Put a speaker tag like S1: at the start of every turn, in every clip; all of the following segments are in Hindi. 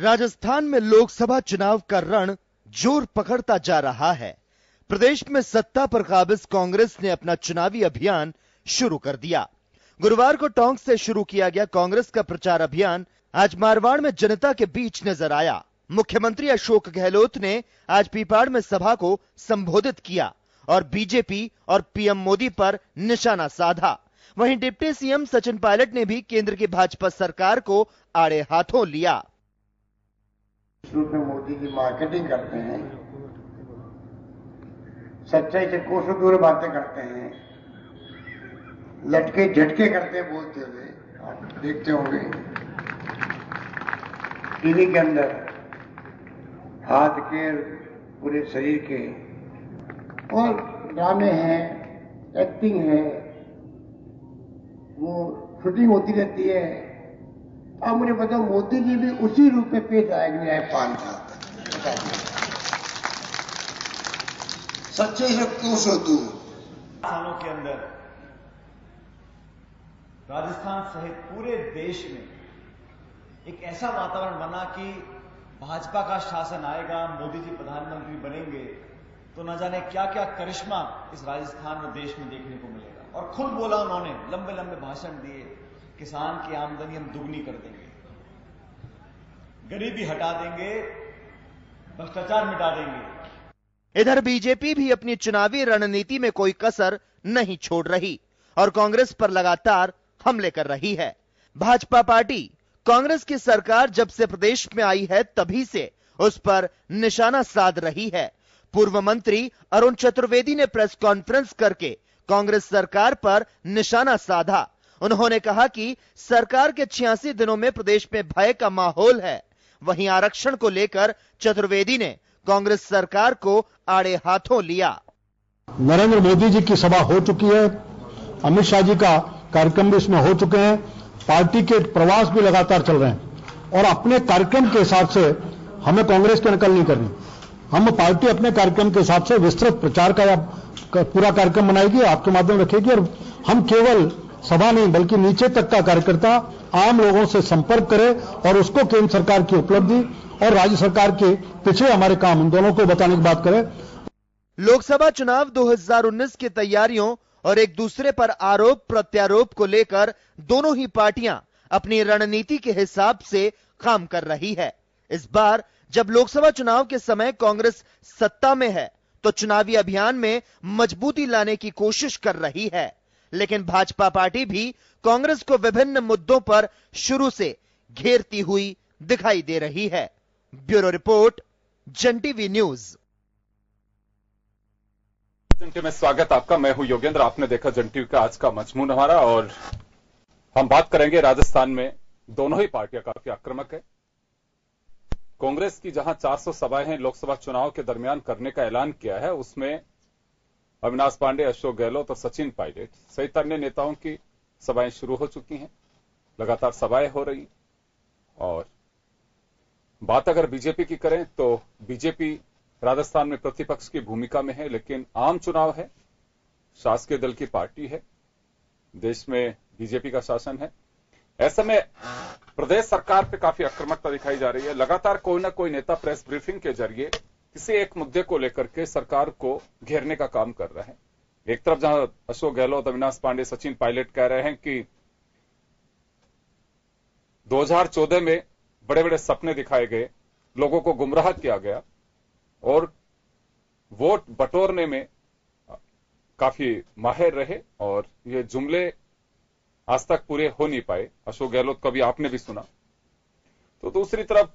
S1: राजस्थान में लोकसभा चुनाव का रण जोर पकड़ता जा रहा है। प्रदेश में सत्ता पर काबिज कांग्रेस ने अपना चुनावी अभियान शुरू कर दिया। गुरुवार को टोंक से शुरू किया गया कांग्रेस का प्रचार अभियान आज मारवाड़ में जनता के बीच नजर आया। मुख्यमंत्री अशोक गहलोत ने आज पीपाड़ में सभा को संबोधित किया और बीजेपी और पीएम मोदी पर निशाना साधा। वहीं डिप्टी सीएम सचिन पायलट ने भी केंद्र की भाजपा सरकार को आड़े हाथों लिया।
S2: शुरू में मोदी की मार्केटिंग करते हैं, सच्चाई से कोसों दूर बातें करते हैं, लटके झटके करते हैं बोलते हुए, आप देखते होंगे टीवी के अंदर हाथ के पूरे शरीर के, और ड्रामे हैं, एक्टिंग है, वो शूटिंग होती रहती है। अब मुझे बताओ मोदी जी भी उसी रूप में पेश आएंगे 5 साल सच्चे से कोसों दूर।
S3: सालों के अंदर राजस्थान सहित पूरे देश में एक ऐसा वातावरण बना कि भाजपा का शासन आएगा, मोदी जी प्रधानमंत्री बनेंगे तो न जाने क्या क्या करिश्मा इस राजस्थान और देश में देखने को मिलेगा। और खुद बोला उन्होंने, लंबे लंबे भाषण दिए, किसान की आमदनी हम दुगनी कर देंगे, गरीबी हटा देंगे, भ्रष्टाचार मिटा देंगे।
S1: इधर बीजेपी भी अपनी चुनावी रणनीति में कोई कसर नहीं छोड़ रही और कांग्रेस पर लगातार हमले कर रही है। भाजपा पार्टी कांग्रेस की सरकार जब से प्रदेश में आई है तभी से उस पर निशाना साध रही है। पूर्व मंत्री अरुण चतुर्वेदी ने प्रेस कॉन्फ्रेंस करके कांग्रेस सरकार पर निशाना साधा। उन्होंने कहा कि सरकार के 86 दिनों में प्रदेश में भय का माहौल है। वहीं आरक्षण को लेकर चतुर्वेदी ने कांग्रेस सरकार को आड़े हाथों लिया।
S4: नरेंद्र मोदी जी की सभा हो चुकी है, अमित शाह जी का कार्यक्रम भी इसमें हो चुके हैं, पार्टी के प्रवास भी लगातार चल रहे हैं और अपने कार्यक्रम के हिसाब से हमें कांग्रेस की नकल नहीं करनी। हम पार्टी अपने कार्यक्रम के हिसाब से विस्तृत प्रचार का पूरा कार्यक्रम बनाएगी, आपके माध्यम रखेगी और हम केवल सभा नहीं बल्कि नीचे तक का कार्यकर्ता आम लोगों से संपर्क करे और उसको केंद्र सरकार की उपलब्धि और राज्य सरकार के पीछे हमारे काम, उन दोनों को बताने की बात करें।
S1: लोकसभा चुनाव 2019 की तैयारियों और एक दूसरे पर आरोप प्रत्यारोप को लेकर दोनों ही पार्टियां अपनी रणनीति के हिसाब से काम कर रही है। इस बार जब लोकसभा चुनाव के समय कांग्रेस सत्ता में है तो चुनावी अभियान में मजबूती लाने की कोशिश कर रही है, लेकिन भाजपा पार्टी भी कांग्रेस को विभिन्न मुद्दों पर शुरू से घेरती हुई दिखाई दे रही है। ब्यूरो रिपोर्ट, जन टीवी न्यूज।
S5: जन टीवी में स्वागत आपका, मैं हूं योगेंद्र। आपने देखा जन टीवी का आज का मजमून हमारा और हम बात करेंगे राजस्थान में दोनों ही पार्टियां काफी आक्रामक है। कांग्रेस की जहां 400 सभाएं हैं लोकसभा चुनाव के दरमियान करने का ऐलान किया है, उसमें अविनाश पांडे, अशोक गहलोत और सचिन पायलट सहित अन्य नेताओं की सभाएं शुरू हो चुकी हैं, लगातार सभाएं हो रही। और बात अगर बीजेपी की करें तो बीजेपी राजस्थान में प्रतिपक्ष की भूमिका में है, लेकिन आम चुनाव है, शासकीय दल की पार्टी है, देश में बीजेपी का शासन है। ऐसे में प्रदेश सरकार पे काफी आक्रामकता दिखाई जा रही है। लगातार कोई ना कोई नेता प्रेस ब्रीफिंग के जरिए किसी एक मुद्दे को लेकर के सरकार को घेरने का काम कर रहे हैं। एक तरफ जहां अशोक गहलोत, अविनाश पांडे, सचिन पायलट कह रहे हैं कि 2014 में बड़े बड़े सपने दिखाए गए, लोगों को गुमराह किया गया और वोट बटोरने में काफी माहिर रहे और ये जुमले आज तक पूरे हो नहीं पाए। अशोक गहलोत को भी आपने भी सुना। तो दूसरी तरफ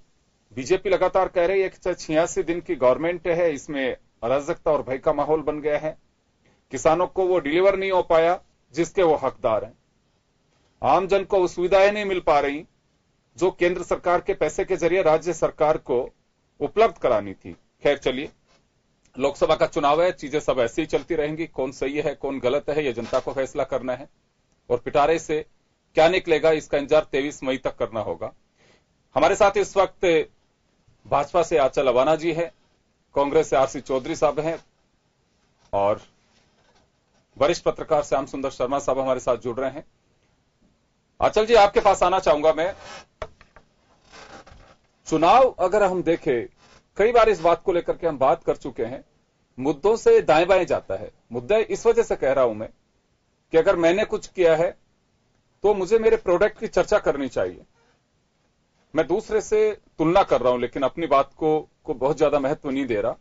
S5: बीजेपी लगातार कह रही है कि 86 दिन की गवर्नमेंट है, इसमें अराजकता और भय का माहौल बन गया है, किसानों को वो डिलीवर नहीं हो पाया जिसके वो हकदार हैं, आम जन को वो सुविधाएं नहीं मिल पा रही जो केंद्र सरकार के पैसे के जरिए राज्य सरकार को उपलब्ध करानी थी। खैर चलिए, लोकसभा का चुनाव है, चीजें सब ऐसे ही चलती रहेंगी। कौन सही है कौन गलत है ये जनता को फैसला करना है और पिटारे से क्या निकलेगा इसका इंतजार 23 मई तक करना होगा। हमारे साथ इस वक्त भाजपा से आंचल अवाना जी है, कांग्रेस से आरसी चौधरी साहब हैं और वरिष्ठ पत्रकार श्याम सुंदर शर्मा साहब हमारे साथ जुड़ रहे हैं। आंचल जी, आपके पास आना चाहूंगा मैं। चुनाव अगर हम देखें, कई बार इस बात को लेकर के हम बात कर चुके हैं, मुद्दों से दाएं बाएं जाता है। मुद्दा इस वजह से कह रहा हूं मैं कि अगर मैंने कुछ किया है तो मुझे मेरे प्रोडक्ट की चर्चा करनी चाहिए। मैं दूसरे से तुलना कर रहा हूं, लेकिन अपनी बात को बहुत ज्यादा महत्व नहीं दे रहा।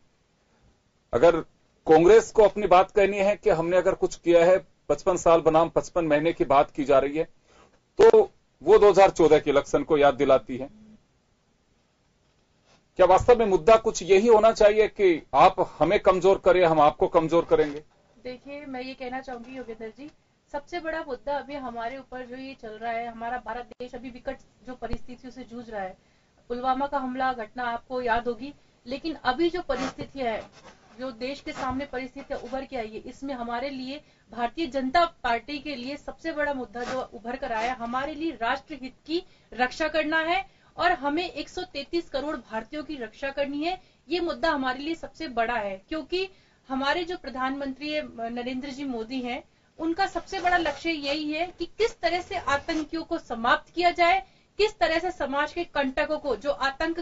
S5: अगर कांग्रेस को अपनी बात कहनी है कि हमने अगर कुछ किया है, 55 साल बनाम 55 महीने की बात की जा रही है, तो वो 2014 के इलेक्शन को याद दिलाती है। क्या वास्तव में मुद्दा कुछ यही होना चाहिए कि आप हमें कमजोर करें, हम आपको कमजोर करेंगे?
S6: देखिए, मैं ये कहना चाहूंगी योगेंद्र जी, सबसे बड़ा मुद्दा अभी हमारे ऊपर जो ये चल रहा है, हमारा भारत देश अभी विकट जो परिस्थितियों से जूझ रहा है। पुलवामा का हमला घटना आपको याद होगी, लेकिन अभी जो परिस्थिति है, जो देश के सामने परिस्थितियां उभर के आई है, इसमें हमारे लिए भारतीय जनता पार्टी के लिए सबसे बड़ा मुद्दा जो उभर कर आया, हमारे लिए राष्ट्र हित की रक्षा करना है और हमें 133 करोड़ भारतीयों की रक्षा करनी है। ये मुद्दा हमारे लिए सबसे बड़ा है, क्योंकि हमारे जो प्रधानमंत्री नरेंद्र जी मोदी हैं, उनका सबसे बड़ा लक्ष्य यही है कि किस तरह से आतंकियों को समाप्त किया जाए, किस तरह से समाज के कंटकों को, जो आतंक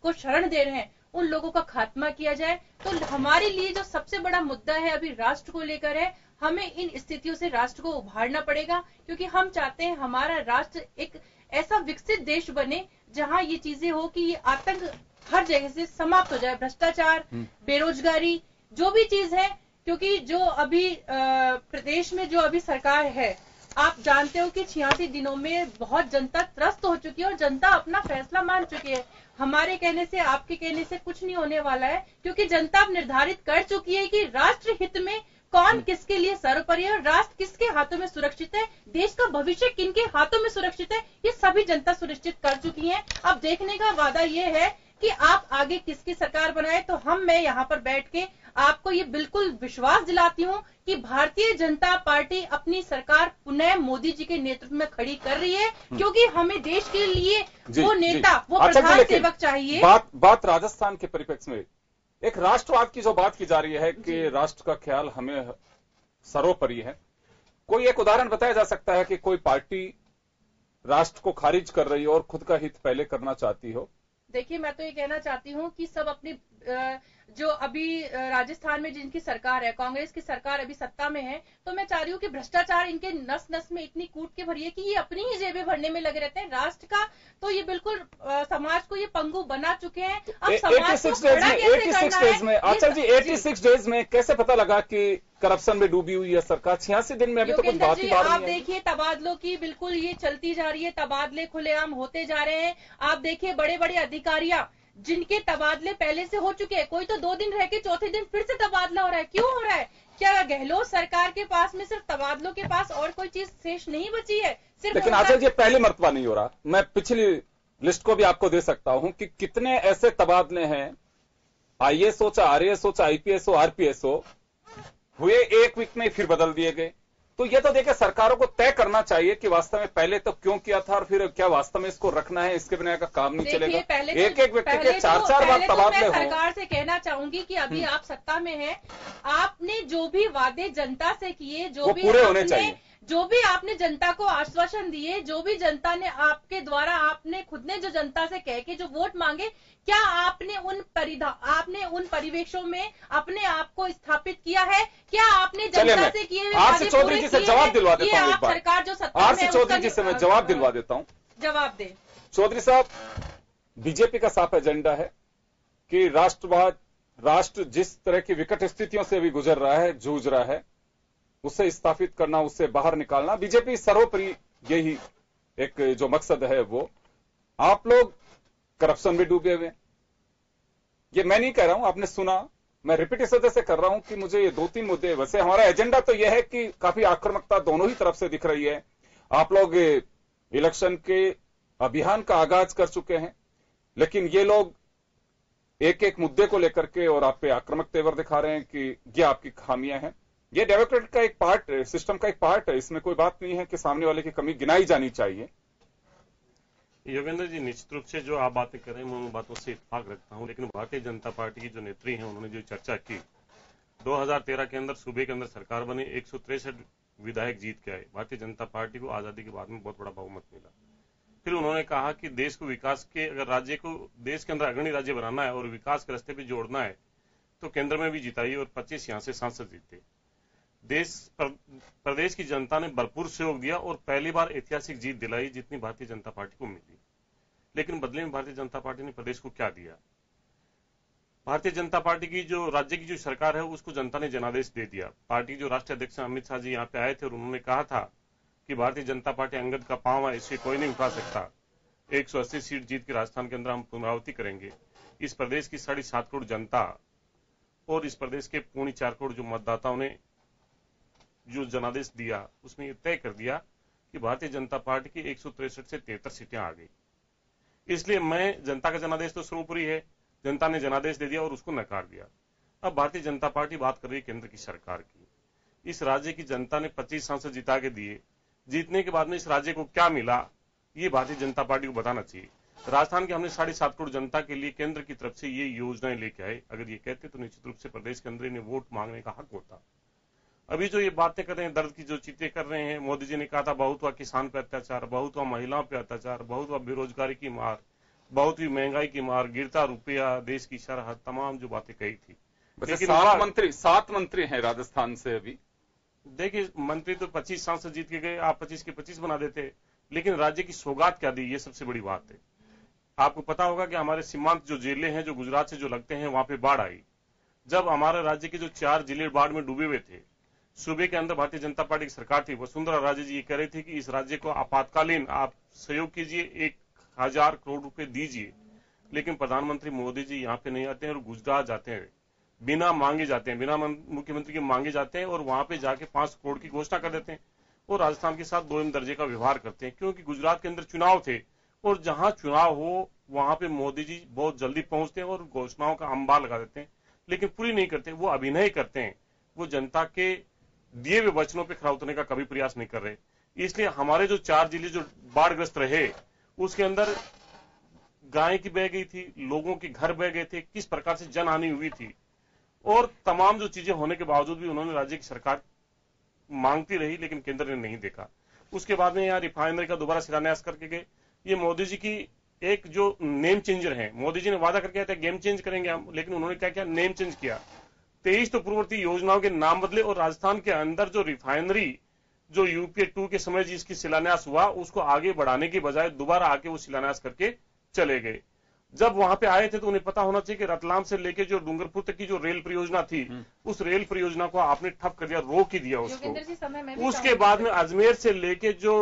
S6: को शरण दे रहे हैं, उन लोगों का खात्मा किया जाए। तो हमारे लिए जो सबसे बड़ा मुद्दा है अभी राष्ट्र को लेकर है, हमें इन स्थितियों से राष्ट्र को उभारना पड़ेगा, क्योंकि हम चाहते हैं हमारा राष्ट्र एक ऐसा विकसित देश बने जहां ये चीजें हो कि ये आतंक हर जगह से समाप्त हो जाए, भ्रष्टाचार, बेरोजगारी, जो भी चीज है। क्योंकि जो अभी प्रदेश में जो अभी सरकार है, आप जानते हो कि 86 दिनों में बहुत जनता त्रस्त हो चुकी है और जनता अपना फैसला मान चुकी है। हमारे कहने से, आपके कहने से कुछ नहीं होने वाला है, क्योंकि जनता अब निर्धारित कर चुकी है कि राष्ट्र हित में कौन किसके लिए सर्वोपरि है और राष्ट्र किसके हाथों में सुरक्षित है, देश का भविष्य किनके हाथों में सुरक्षित है, ये सभी जनता सुनिश्चित कर चुकी है। अब देखने का वादा ये है कि आप आगे किसकी सरकार बनाए। तो मैं यहाँ पर बैठ के आपको ये बिल्कुल विश्वास दिलाती हूँ कि भारतीय जनता पार्टी अपनी सरकार पुनः मोदी जी के नेतृत्व में खड़ी कर रही है, क्योंकि हमें देश के लिए वो नेता, वो प्रधान सेवक चाहिए।
S5: बात राजस्थान के परिप्रेक्ष्य में एक राष्ट्रवाद की जो बात की जा रही है कि राष्ट्र का ख्याल हमें सर्वोपरि है, कोई एक उदाहरण बताया जा सकता है कि कोई पार्टी राष्ट्र को खारिज कर रही हो और खुद का हित पहले करना चाहती हो?
S6: देखिए, मैं तो ये कहना चाहती हूँ कि सब अपनी जो अभी राजस्थान में जिनकी सरकार है, कांग्रेस की सरकार अभी सत्ता में है, तो मैं चाह रही हूँ कि भ्रष्टाचार इनके नस नस में इतनी कूट के भरी है कि ये अपनी ही जेबें भरने में लगे रहते हैं। राष्ट्र का तो ये बिल्कुल समाज को ये पंगु बना चुके हैं। अब समाज को खड़ा कैसे करना है?
S5: आचार्य जी, 86 डेज में कैसे पता लगा कि करप्शन में डूबी हुई है सरकार? 86 दिन में अभी तो कुछ बात ही बात नहीं है।
S6: आप देखिए, तबादलों की बिल्कुल ये चलती जा रही है, तबादले खुलेआम होते जा रहे हैं। आप देखिए, बड़े बड़े अधिकारियां जिनके तबादले पहले से हो चुके हैं, कोई तो 2 दिन रह के चौथे दिन फिर से तबादला हो रहा है। क्यों हो रहा है? क्या गहलोत सरकार के पास में सिर्फ तबादलों के पास और कोई चीज शेष नहीं बची है? सिर्फ
S5: लेकिन आचार्य जी, पहली मर्तबा नहीं हो रहा। मैं पिछली लिस्ट को भी आपको दे सकता हूं कि कितने ऐसे तबादले हैं, आईएएस हो, चाहे आरएएस हो, चाहे आईपीएस हो, आरपीएस हो, हुए 1 वीक में फिर बदल दिए गए। तो ये तो देखिए, सरकारों को तय करना चाहिए कि वास्तव में पहले तो क्यों किया था और फिर क्या वास्तव में इसको रखना है, इसके बिना का काम नहीं चलेगा। एक व्यक्ति के 4 बार तबादले हो।
S6: सरकार से कहना चाहूंगी कि अभी आप सत्ता में हैं, आपने जो भी वादे जनता से किए, जो भी
S5: पूरे होने चाहिए,
S6: जो भी आपने जनता को आश्वासन दिए, जो भी जनता ने आपके द्वारा, आपने खुद ने जो जनता से कह के जो वोट मांगे, क्या आपने उन परिवेशों में अपने आप को स्थापित किया है? क्या आपने जनता से किए हुए वादे
S5: चौधरी जी से जवाब दिलवा देता हूं।
S6: सरकार जो सत्ता में है,
S5: चौधरी जी से मैं जवाब दिलवा देता हूं।
S6: जवाब दे
S5: चौधरी साहब, बीजेपी का साफ एजेंडा है कि राष्ट्र जिस तरह की विकट स्थितियों से भी गुजर रहा है, जूझ रहा है, उसे स्थापित करना, उससे बाहर निकालना, बीजेपी सर्वोपरि यही एक जो मकसद है वो। आप लोग करप्शन में डूबे हुए, ये मैं नहीं कह रहा हूं, आपने सुना, मैं रिपीट इस वजह से कर रहा हूं कि मुझे ये 2-3 मुद्दे, वैसे हमारा एजेंडा तो यह है कि काफी आक्रामकता दोनों ही तरफ से दिख रही है। आप लोग इलेक्शन के अभियान का आगाज कर चुके हैं, लेकिन ये लोग एक एक मुद्दे को लेकर के और आप पे आक्रामक तेवर दिखा रहे हैं कि ये आपकी खामियां हैं। ये डेमोक्रेट का एक पार्ट, सिस्टम का एक पार्ट है, इसमें कोई बात नहीं है कि सामने वाले की कमी गिनाई जानी चाहिए।
S7: योगेंद्र जी, निश्चित रूप से जो आप बातें कर रहे हैं मैं उन बातों से इत्तेफाक रखता हूं, लेकिन भारतीय जनता पार्टी की जो नेत्री हैं, उन्होंने जो चर्चा की, 2013 के अंदर सूबे के अंदर सरकार बनी, 163 विधायक जीत के आए। भारतीय जनता पार्टी को आजादी के बाद में बहुत बड़ा बहुमत मिला। फिर उन्होंने कहा कि देश को विकास के, अगर राज्य को देश के अंदर अग्रणी राज्य बनाना है और विकास के रास्ते पे जोड़ना है तो केंद्र में भी जिताइए और 25 यहां से सांसद जीते। प्रदेश की जनता ने भरपूर सहयोग दिया और पहली बार ऐतिहासिक जीत दिलाई जितनी भारतीय जनता पार्टी को मिली। लेकिन बदले में भारतीय जनता पार्टी ने प्रदेश को क्या दिया? भारतीय जनता पार्टी की जो राज्य की जो सरकार है उसको जनता ने जनादेश दे दिया। पार्टी के जो राष्ट्रीय अध्यक्ष अमित शाह जी यहाँ पे आए थे और उन्होंने कहा था कि भारतीय जनता पार्टी अंगद का पांव है, इसे कोई नहीं उठा सकता। 180 सीट जीत के राजस्थान के अंदर हम पुनरावृत्ति करेंगे। इस प्रदेश की 7.5 करोड़ जनता और इस प्रदेश के 4.25 करोड़ जो मतदाताओं ने जो जनादेश दिया उसमें यह तय कर दिया कि भारतीय जनता पार्टी की 163 से 73 सीटें आ गई। इसलिए मैं जनता का जनादेश तो सर्वोपरि है, जनता ने जनादेश दे दिया और उसको नकार दिया। अब भारतीय जनता पार्टी बात कर रही है केंद्र की सरकार की। इस राज्य की जनता ने 25 सांसद जिता के दिए, जीतने के बाद में इस राज्य को क्या मिला ये भारतीय जनता पार्टी को बताना चाहिए। राजस्थान के हमने 7.5 करोड़ जनता के लिए केंद्र की तरफ से ये योजनाएं लेके आए। अगर ये कहते तो निश्चित रूप से प्रदेश के अंदर इन्हें वोट मांगने का हक होता। अभी जो ये बातें कर रहे हैं, दर्द की जो चीतें कर रहे हैं, मोदी जी ने कहा था बहुत हुआ किसान पे अत्याचार, बहुत हुआ महिलाओं पे अत्याचार, बहुत हुआ बेरोजगारी की मार, बहुत हुई महंगाई की मार, गिरता रुपया, देश की सरहद, तमाम जो बातें कही थी।
S5: लेकिन 7 मंत्री हैं राजस्थान से। अभी
S7: देखिए, मंत्री तो 25 सांसद जीत के गए, आप 25 के 25 बना देते, लेकिन राज्य की सौगात क्या दी, ये सबसे बड़ी बात है। आपको पता होगा कि हमारे सीमांत जो जिले हैं जो गुजरात से जो लगते हैं वहां पे बाढ़ आई। जब हमारे राज्य के जो 4 जिले बाढ़ में डूबे हुए थे, सूबे के अंदर भारतीय जनता पार्टी की सरकार थी, वसुंधरा राजे जी ये कह रही थी कि इस राज्य को आपातकालीन आप सहयोग कीजिए, 1000 करोड़ रुपए दीजिए। लेकिन प्रधानमंत्री मोदी जी यहाँ पे नहीं आते हैं और गुजरात जाते हैं, बिना मांगे जाते हैं, बिना मुख्यमंत्री के मांगे जाते हैं और वहां पे जाके 5 करोड़ की घोषणा कर देते हैं और राजस्थान के साथ 2 दर्जे का व्यवहार करते हैं। क्योंकि गुजरात के अंदर चुनाव थे और जहां चुनाव हो वहां पे मोदी जी बहुत जल्दी पहुंचते हैं और घोषणाओं का अंबार लगा देते हैं, लेकिन पूरी नहीं करते। वो अभिनय करते हैं, वो जनता के दिए हुए वचनों पर खरा उतरने का कभी प्रयास नहीं कर रहे। इसलिए हमारे जो 4 जिले जो बाढ़ग्रस्त रहे उसके अंदर गाय की बह गई थी, लोगों के घर बह गए थे, किस प्रकार से जनहानि हुई थी और तमाम जो चीजें होने के बावजूद भी उन्होंने राज्य की सरकार मांगती रही, लेकिन केंद्र ने नहीं देखा। उसके बाद में यहाँ रिफाइनरी का दोबारा शिलान्यास करके गए। ये मोदी जी की एक जो नेम चेंजर है, मोदी जी ने वादा करके आए थे गेम चेंज करेंगे हम, लेकिन उन्होंने क्या किया, नेम चेंज किया। 23 तो पूर्ववर्ती योजनाओं के नाम बदले और राजस्थान के अंदर जो रिफाइनरी जो यूपीए 2 के समय जिसकी शिलान्यास हुआ उसको आगे बढ़ाने की बजाय दोबारा आके वो शिलान्यास करके चले गए। जब वहां पे आए थे तो उन्हें पता होना चाहिए कि रतलाम से लेके जो डूंगरपुर तक की जो रेल परियोजना थी उस रेल परियोजना को आपने ठप कर दिया, रोक ही दिया उसको। उसके बाद में अजमेर से लेके जो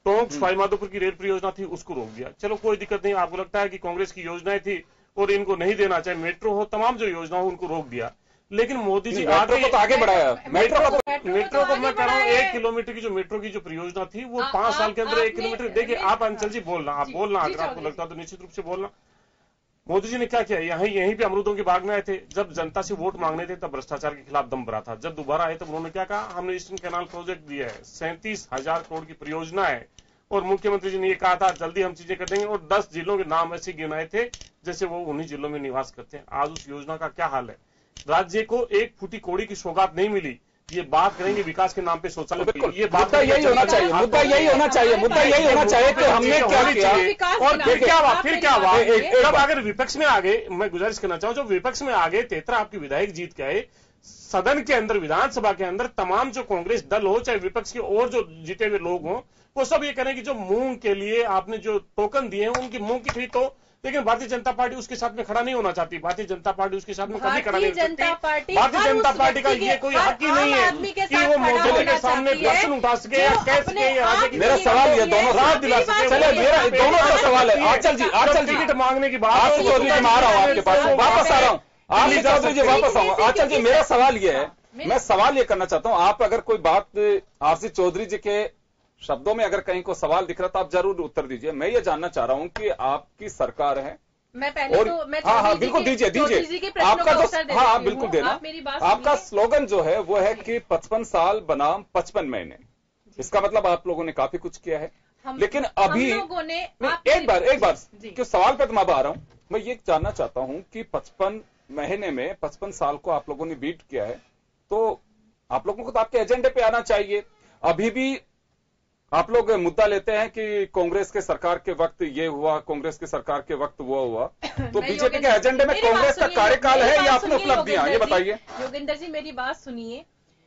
S7: टोंक सवाईमाधोपुर की रेल परियोजना थी उसको रोक दिया। चलो कोई दिक्कत नहीं, आपको लगता है कि कांग्रेस की योजनाएं थी और इनको नहीं देना, चाहे मेट्रो हो, तमाम जो योजना हो उनको रोक दिया। लेकिन मोदी जी
S5: आगे बढ़ाया। मेट्रो
S7: को मैं कह रहा हूँ 1 किलोमीटर की जो मेट्रो की जो परियोजना थी वो 5 साल के अंदर 1 किलोमीटर। देखिए आप अंचल जी बोलना, आप बोलना, अगर आपको लगता है तो निश्चित रूप से बोलना। मोदी जी ने क्या किया, यहीं पे अमरूदों के बाग में आए थे, जब जनता से वोट मांगने थे तब भ्रष्टाचार के खिलाफ दम भरा था। जब दोबारा आए तब उन्होंने क्या कहा, हमने ईस्टर्न कैनाल प्रोजेक्ट दिया है, 37,000 करोड़ की परियोजना है और मुख्यमंत्री जी ने ये कहा था जल्दी हम चीजें कर देंगे और 10 जिलों के नाम ऐसे गिनाए थे जैसे वो उन्हीं जिलों में निवास करते हैं। आज उस योजना का क्या हाल है? राज्य को 1 फुटी कौड़ी की सौगात नहीं मिली। ये बात करेंगे विकास के नाम पे शौचालय, ये
S5: मुद्दा यही होना चाहिए, मुद्दा यही होना चाहिए, मुद्दा यही होना चाहिए कि हमने क्या किया
S7: और फिर क्या हुआ। जब अगर विपक्ष में आ गए, मैं गुजारिश करना चाहूं, जो विपक्ष में आ गए 13 आपके विधायक जीत के आए, सदन के अंदर विधानसभा के अंदर तमाम जो कांग्रेस दल हो चाहे विपक्ष के और जो जीते हुए लोग हों वो सब ये करें कि जो मूंग के लिए आपने जो टोकन दिए हैं उनकी मूंग की खरीद हो, लेकिन भारतीय जनता पार्टी उसके साथ में खड़ा नहीं होना चाहती। भारतीय जनता पार्टी उसके साथ में कभी खड़ा नहीं हो सकती। भारतीय जनता पार्टी का ये कोई हक ही नहीं है कि वो मोदी के सामने प्रश्न उठा सके या कह सके या राज्य की।
S5: मेरा सवाल ये दोनों रात दिला सके। चलिए मेरा दोनों का सवाल है। आंचल जी
S7: टिकट मांगने की बात,
S5: आरसी चौधरी जी मैं आ रहा हूँ आपके पास, वापस आ रहा हूँ, आरसी चौधरी जी वापस आऊंगा। आंचल जी मेरा सवाल ये है, मैं सवाल ये करना चाहता हूँ, आप अगर कोई बात आरसी चौधरी जी के शब्दों में अगर कहीं को सवाल दिख रहा तो आप जरूर उत्तर दीजिए। मैं ये जानना चाह रहा हूं कि आपकी सरकार है,
S6: मैं पहले
S5: और
S6: तो मैं
S5: हाँ बिल्कुल दीजिए आपका जो, हाँ बिल्कुल देना। आपका स्लोगन जो है वो है कि 55 साल बनाम 55 महीने। इसका मतलब आप लोगों ने काफी कुछ किया है, लेकिन अभी एक बार क्यों सवाल पे तो मैं आ रहा हूं। मैं ये जानना चाहता हूं कि 55 महीने में 55 साल को आप लोगों ने बीट किया है, तो आप लोगों को तो आपके एजेंडे पे आना चाहिए। अभी भी आप लोग मुद्दा लेते हैं कि कांग्रेस के सरकार के वक्त ये हुआ, कांग्रेस के सरकार के वक्त वो हुआ, तो बीजेपी के एजेंडे में कांग्रेस का कार्यकाल है या अपनी उपलब्धियां, ये बताइए।
S6: योगेंद्र जी मेरी बात सुनिए,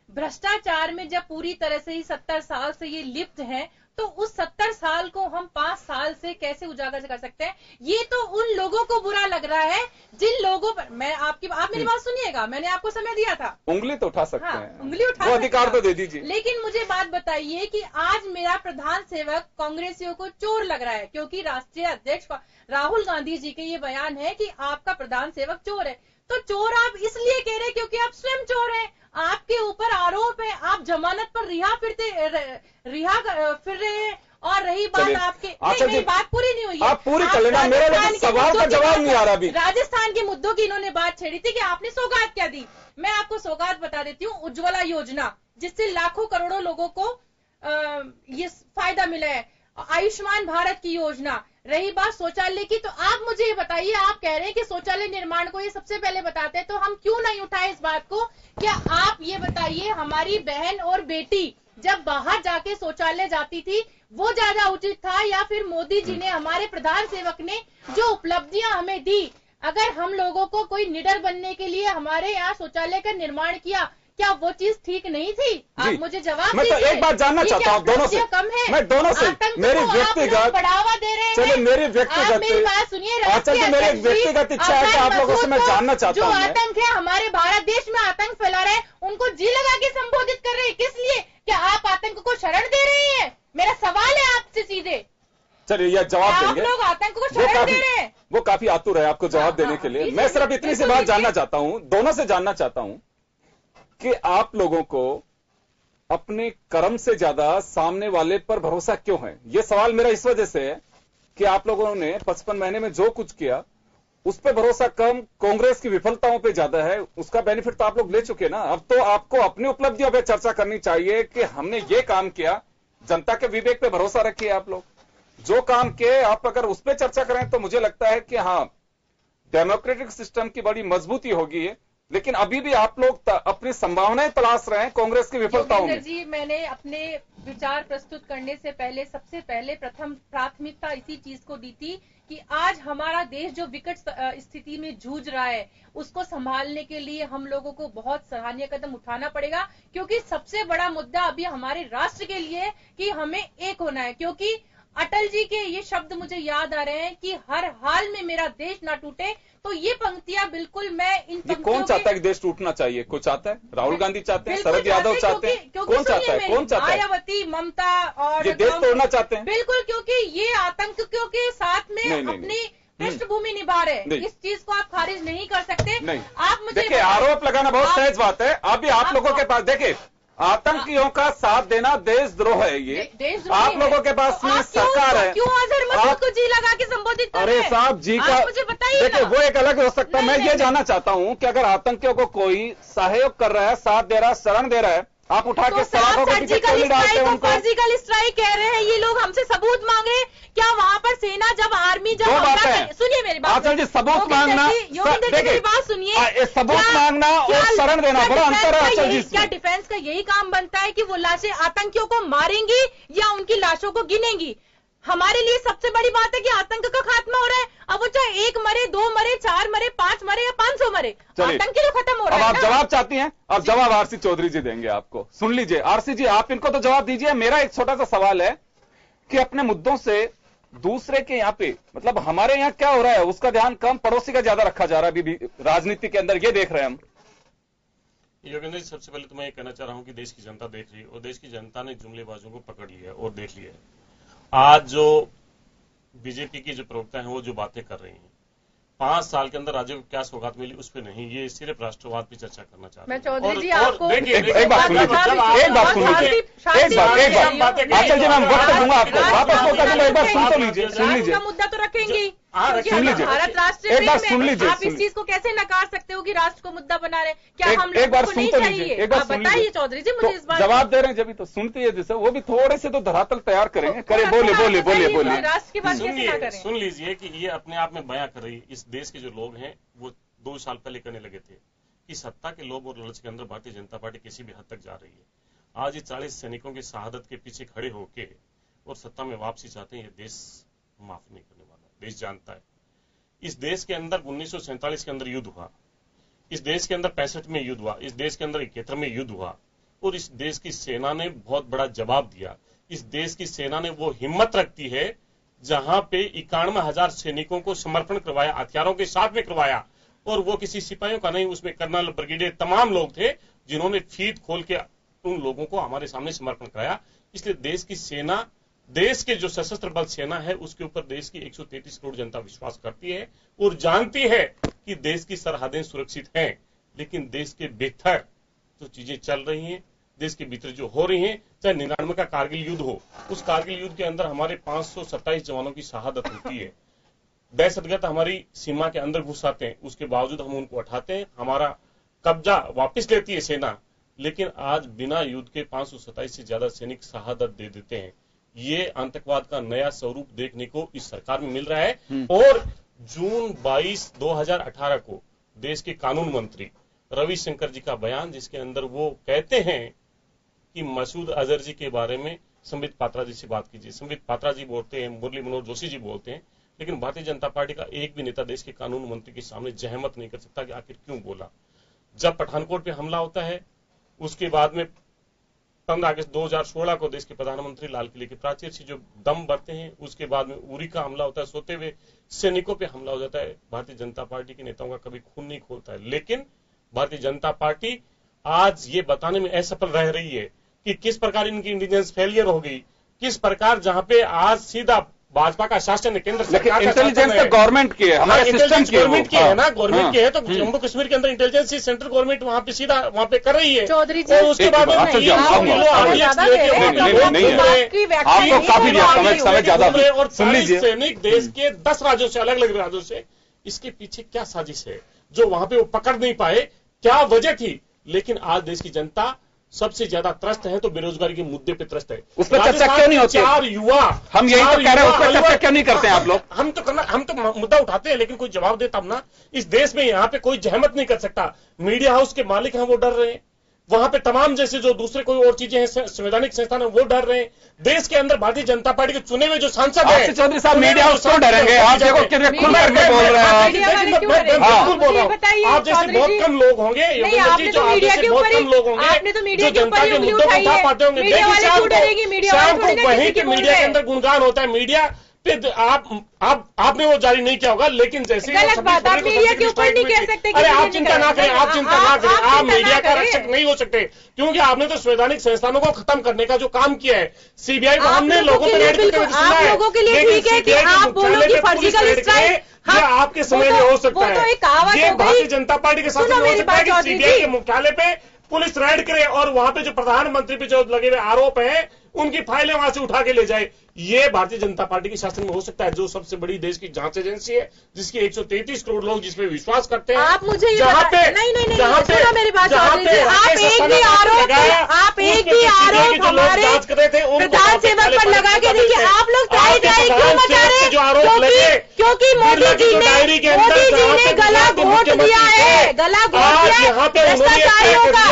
S6: भ्रष्टाचार में जब पूरी तरह से ही 70 साल से ये लिप्त हैं, तो उस 70 साल को हम 5 साल से कैसे उजागर कर सकते हैं? ये तो उन लोगों को बुरा लग रहा है जिन लोगों पर आप मेरी बात सुनिएगा, मैंने आपको समय दिया था।
S5: उंगली तो उठा सकते हैं,
S6: उंगली उठा
S5: वो अधिकार तो दे दीजिए।
S6: लेकिन मुझे बात बताइए कि आज मेरा प्रधान सेवक कांग्रेसियों को चोर लग रहा है, क्योंकि राष्ट्रीय अध्यक्ष राहुल गांधी जी के ये बयान है कि आपका प्रधान सेवक चोर है। तो चोर आप इसलिए कह रहे हैं क्योंकि आप स्वयं चोर हैं, आपके ऊपर आरोप है, आप जमानत पर रिहा फिर रहे हैं। और रही बात आपके, मेरी बात पूरी नहीं हुई है,
S5: आप पूरी कर लेना, मेरा लेकिन सवाल का जवाब नहीं आ रहा अभी।
S6: राजस्थान के मुद्दों की इन्होंने बात छेड़ी थी कि आपने सौगात क्या दी। मैं आपको सौगात बता देती हूँ, उज्ज्वला योजना, जिससे लाखों करोड़ों लोगों को ये फायदा मिला है। आयुष्मान भारत की योजना। रही बात शौचालय की, तो आप मुझे ये बताइए, आप कह रहे हैं कि शौचालय निर्माण को ये सबसे पहले बताते हैं, तो हम क्यों नहीं उठाए इस बात को? क्या आप ये बताइए, हमारी बहन और बेटी जब बाहर जाके शौचालय जाती थी, वो ज्यादा उचित था या फिर मोदी जी ने, हमारे प्रधान सेवक ने जो उपलब्धियां हमें दी? अगर हम लोगों को कोई निडर बनने के लिए हमारे यहाँ शौचालय का निर्माण किया, क्या वो चीज ठीक नहीं थी? आप मुझे जवाब
S5: मैं तो एक बात जानना चाहता हूँ दोनों से, मैं दोनों से, मेरी व्यक्तिगत
S6: बढ़ावा दे रहे हैं।
S5: चलिए मेरी व्यक्तिगत,
S6: मेरी बात सुनिए,
S5: अच्छा जी, मेरी व्यक्तिगत इच्छा है कि आप लोगों से मैं जानना चाहता हूँ,
S6: जो आतंक है हमारे भारत देश में आतंक फैला रहे हैं, उनको जी लगा के संबोधित कर रहे हैं, किस लिए? क्या आप आतंक को शरण दे रहे हैं? मेरा सवाल है आपसे सीधे।
S5: चलिए यह जवाब देंगे,
S6: आप लोग आतंक को शरण दे रहे हैं।
S5: वो काफी आतुर है आपको जवाब देने के लिए। मैं सिर्फ इतनी सी बात जानना चाहता हूँ, दोनों से जानना चाहता हूँ कि आप लोगों को अपने कर्म से ज्यादा सामने वाले पर भरोसा क्यों है? यह सवाल मेरा इस वजह से है कि आप लोगों ने 55 महीने में जो कुछ किया उस पर भरोसा कम, कांग्रेस की विफलताओं पे ज्यादा है। उसका बेनिफिट तो आप लोग ले चुके ना। अब तो आपको अपनी उपलब्धियों पे चर्चा करनी चाहिए कि हमने ये काम किया। जनता के विवेक पे भरोसा रखिए। आप लोग जो काम किए, आप अगर उस पर चर्चा करें तो मुझे लगता है कि हाँ, डेमोक्रेटिक सिस्टम की बड़ी मजबूती होगी। लेकिन अभी भी आप लोग अपनी संभावनाएं तलाश रहे हैं कांग्रेस की विफलताओं में।
S6: जी, मैंने अपने विचार प्रस्तुत करने से पहले सबसे पहले प्रथम प्राथमिकता इसी चीज को दी थी कि आज हमारा देश जो विकट स्थिति में जूझ रहा है, उसको संभालने के लिए हम लोगों को बहुत सराहनीय कदम उठाना पड़ेगा, क्योंकि सबसे बड़ा मुद्दा अभी हमारे राष्ट्र के लिए है कि हमें एक होना है। क्योंकि अटल जी के ये शब्द मुझे याद आ रहे हैं कि हर हाल में मेरा देश ना टूटे। तो ये पंक्तियां बिल्कुल मैं इन पंक्तियों
S5: कौन चाहता है कि देश टूटना चाहिए? कोई चाहता है? राहुल गांधी चाहते हैं, शरद यादव चाहते हैं, कौन चाहता है? कौन चाहता है?
S6: मायावती, ममता और
S5: ये देश तोड़ना चाहते हैं।
S6: बिल्कुल, क्योंकि ये आतंकियों के साथ में अपनी पृष्ठभूमि निभा रहे। इस चीज को आप खारिज नहीं कर सकते। आप मुझे
S5: देखिए, आरोप लगाना बहुत सहज बात है। अभी आप लोगों के पास देखिए, आतंकियों का साथ देना देशद्रोह है। ये आप लोगों के पास में सरकार है,
S6: क्यों अजहर मसूद को जी लगा के संबोधित कर रहे हैं?
S5: अरे साहब जी का
S6: मुझे बताइए,
S5: देखिए वो एक अलग हो सकता है। मैं ये जानना चाहता हूं कि अगर आतंकियों को कोई सहयोग कर रहा है, साथ दे रहा है, शरण दे रहा है, आप उठा के सलाखों के पीछे क्यों नहीं डालते हैं उनको?
S6: सर्जिकल स्ट्राइक कह रहे हैं ये लोग, हमसे सबूत मांगे। क्या वहाँ पर सेना जब आर्मी जब सुनिए मेरी बात,
S5: आचल जी, सबूत मांगना,
S6: मेरी बात सुनिए,
S5: सबूत मांगना और शरण देना बड़ा अंतर है। आचल जी,
S6: क्या डिफेंस का यही काम बनता है कि वो लाशें आतंकियों को मारेंगी या उनकी लाशों को गिनेंगी? हमारे लिए सबसे बड़ी बात है कि आतंक का खात्मा हो रहा है। अब वो चाहे 1 मरे, 2 मरे, 4 मरे, 5 मरे या 500 मरे, आतंकी तो खत्म हो रहा है।
S5: अब आप जवाब चाहती हैं? अब जवाब आरसी चौधरी जी देंगे आपको। सुन लीजिए आरसी जी, आप इनको तो जवाब दीजिए। मेरा एक छोटा सा सवाल है कि अपने मुद्दों से दूसरे के यहाँ पे, मतलब हमारे यहाँ क्या हो रहा है उसका ध्यान कम, पड़ोसी का ज्यादा रखा जा रहा है अभी राजनीति के अंदर। ये देख रहे हैं हम।
S7: योगेंद्र जी, सबसे पहले तो मैं ये कहना चाह रहा हूं कि देश की जनता देख रही है और देश की जनता ने जुमलेबाजों को पकड़ लिया और देख लिया है। आज जो बीजेपी की जो प्रवक्ता हैं वो जो बातें कर रही हैं, 5 साल के अंदर राज्य को क्या सौगात मिली उस पर नहीं, ये सिर्फ राष्ट्रवाद की चर्चा करना चाहते हैं।
S6: मैं चौधरी जी आपको
S5: एक बात सुन लीजिए, आचल जी, मैं वक्त दूंगा आपको, वापस मौका दूंगा। एक बार सुन तो लीजिए, सुन लीजिए,
S6: मुद्दा तो रखेंगी।
S5: सुन लीजिए,
S6: भारत राष्ट्र
S5: एक बार सुन लीजिए।
S6: आप इस चीज को कैसे नकार सकते हो कि राष्ट्र को मुद्दा बना रहे? क्या हम
S5: एक बार
S6: लोगों को
S5: सुन
S6: नहीं
S5: तो लीजिए, एक बार
S6: चाहिए?
S5: सुन
S6: बताइए
S5: लीजिए
S6: चौधरी जी, मुझे इस बात
S5: जवाब दे रहे हैं। जब तो सुनते हैं जैसे वो भी थोड़े से तो धरातल तैयार करेंगे। करे, बोले बोले बोले बोले।
S6: राष्ट्र की बात कैसे ना करें?
S7: सुन लीजिए कि ये अपने आप में बयां कर रही है। इस देश के जो लोग हैं वो 2 साल पहले करने लगे थे कि सत्ता के लोभ और लालच के अंदर भारतीय जनता पार्टी किसी भी हद तक जा रही है। आज ये 40 सैनिकों की शहादत के पीछे खड़े होके और सत्ता में वापसी चाहते हैं, ये देश माफ नहीं करने वाला है। देश जानता है इस देश के अंदर 1947 के अंदर युद्ध हुआ, इस देश के अंदर 65 में युद्ध हुआ, इस देश के अंदर 71 में युद्ध हुआ और इस देश की सेना ने बहुत बड़ा जवाब दिया। इस देश की सेना ने वो हिम्मत रखती है जहां पे 91,000 सैनिकों को समर्पण करवाया, हथियारों के साथ में करवाया, और वो किसी सिपाहियों का नहीं, उसमें कर्नल, ब्रिगेडियर, तमाम लोग थे जिन्होंने फीत खोल के उन लोगों को हमारे सामने समर्पण कराया। इसलिए देश की सेना, देश के जो सशस्त्र बल सेना है उसके ऊपर देश की 133 करोड़ जनता विश्वास करती है और जानती है कि देश की सरहदें सुरक्षित हैं। लेकिन देश के भीतर जो चीजें चल रही हैं, देश के भीतर जो हो रही हैं, चाहे 99 का कारगिल युद्ध हो, उस कारगिल युद्ध के अंदर हमारे 527 जवानों की शहादत होती है। दहशतगर्द हमारी सीमा के अंदर घुस आते हैं, उसके बावजूद हम उनको उठाते हैं, हमारा कब्जा वापस लेती है सेना। लेकिन आज बिना युद्ध के 527 से ज्यादा सैनिक शहादत दे देते हैं। ये आतंकवाद का नया स्वरूप देखने को इस सरकार में मिल रहा है। और जून 22, 2018 को देश के कानून मंत्री रविशंकर जी का बयान, जिसके अंदर वो कहते हैं कि मसूद अजहर जी के बारे में संबित पात्रा जी से बात कीजिए। संबित पात्रा जी बोलते हैं, मुरली मनोहर जोशी जी बोलते हैं, लेकिन भारतीय जनता पार्टी का एक भी नेता देश के कानून मंत्री के सामने जहमत नहीं कर सकता कि आखिर क्यों बोला। जब पठानकोट पे हमला होता है, उसके बाद में 15 अगस्त 2016 को देश के प्रधानमंत्री लाल किले के प्राचीर से जो दम भरते हैं, उसके बाद में उरी का हमला होता है, सोते हुए सैनिकों पे हमला हो जाता है। भारतीय जनता पार्टी के नेताओं का कभी खून नहीं खोलता है। लेकिन भारतीय जनता पार्टी आज ये बताने में असफल रह रही है कि किस प्रकार इनकी इंटेलिजेंस फेलियर हो गई, किस प्रकार जहां पे आज सीधा भाजपा का शासन है, केंद्र सरकार का
S5: इंटेलिजेंस तो गवर्नमेंट की है, हमारे सिस्टम
S7: गवर्नमेंट की है ना, गवर्नमेंट की है। तो जम्मू कश्मीर के अंदर इंटेलिजेंस सेंट्रल गवर्नमेंट वहां पे सीधा वहां पे कर रही है।
S6: चौधरी जी,
S7: और उसके बाद
S5: आपको काफी समय ज्यादा,
S7: और
S5: सुन लीजिए,
S7: सैनिक देश के 10 राज्यों से, अलग अलग राज्यों से, इसके पीछे क्या साजिश है जो वहां पे वो पकड़ नहीं पाए, क्या वजह थी। लेकिन आज देश की जनता सबसे ज्यादा त्रस्त है तो बेरोजगारी के मुद्दे पे त्रस्त है।
S5: उस पर चर्चा क्यों नहीं होती?
S7: 4 युवा,
S5: हम यही तो कह रहे हैं, उस पर चर्चा क्यों नहीं करते हैं आप लोग?
S7: हम तो मुद्दा उठाते हैं, लेकिन कोई जवाब दे तब ना। इस देश में यहाँ पे कोई जहमत नहीं कर सकता। मीडिया हाउस के मालिक हैं वो डर रहे हैं, वहां पे तमाम जैसे जो दूसरे कोई और चीजें हैं, संवैधानिक संस्थान है वो डर रहे हैं। देश के अंदर भारतीय जनता पार्टी के चुने हुए जो सांसद हैं,
S5: चौधरी साहब, मीडिया हाउस क्यों डरेंगे? आप देखो कितने खुल करके बोल रहे हैं।
S7: बिल्कुल बोल रहा हूँ, आप जैसे बहुत कम लोग होंगे, जो आप जैसे बहुत कम लोग होंगे जो जनता के मुद्दों को उठा पाते होंगे। देखिए शाम को वहीं के मीडिया के अंदर गुणगान होता है। मीडिया पे आपने वो जारी नहीं किया होगा, लेकिन जैसे
S6: गलत बात, आप मीडिया के ऊपर नहीं कह सकते।
S7: अरे आप चिंता ना करें, आप चिंता ना करें, आप मीडिया का रक्षक नहीं हो सकते, क्योंकि आपने तो संवैधानिक संस्थानों को खत्म करने का जो काम किया है, सीबीआई को हमने लोगों पे रेड करते हुए सुना है।
S6: आप लोगों के लिए ठीक है कि आप बोलो कि फर्जिकल स्ट्राइक
S7: आपके समय में हो सकता है, ये भारतीय जनता पार्टी के साथ हो सकता है कि सीबीआई के मुख्यालय पे पुलिस रेड करे और वहां पे जो प्रधानमंत्री पे जो लगे हुए आरोप है उनकी फाइलें वहां से उठा के ले जाए। ये भारतीय जनता पार्टी के शासन में हो सकता है, जो सबसे बड़ी देश की जांच एजेंसी है, जिसकी 133 करोड़ लोग जिसपे विश्वास करते हैं।
S6: आप मुझे ये
S7: जहां पे
S6: नहीं
S7: जहां पे
S6: मेरी बात,
S7: जहां पे
S6: आप एक भी आरोप हमारे प्रधान सेवक पर लगा के देखिए। आप लोग त्राही क्यों मचा रहे हैं? क्योंकि मोदी जी ने गला घोट दिया है, गला घोट दिया है भ्रष्टाचारियों का।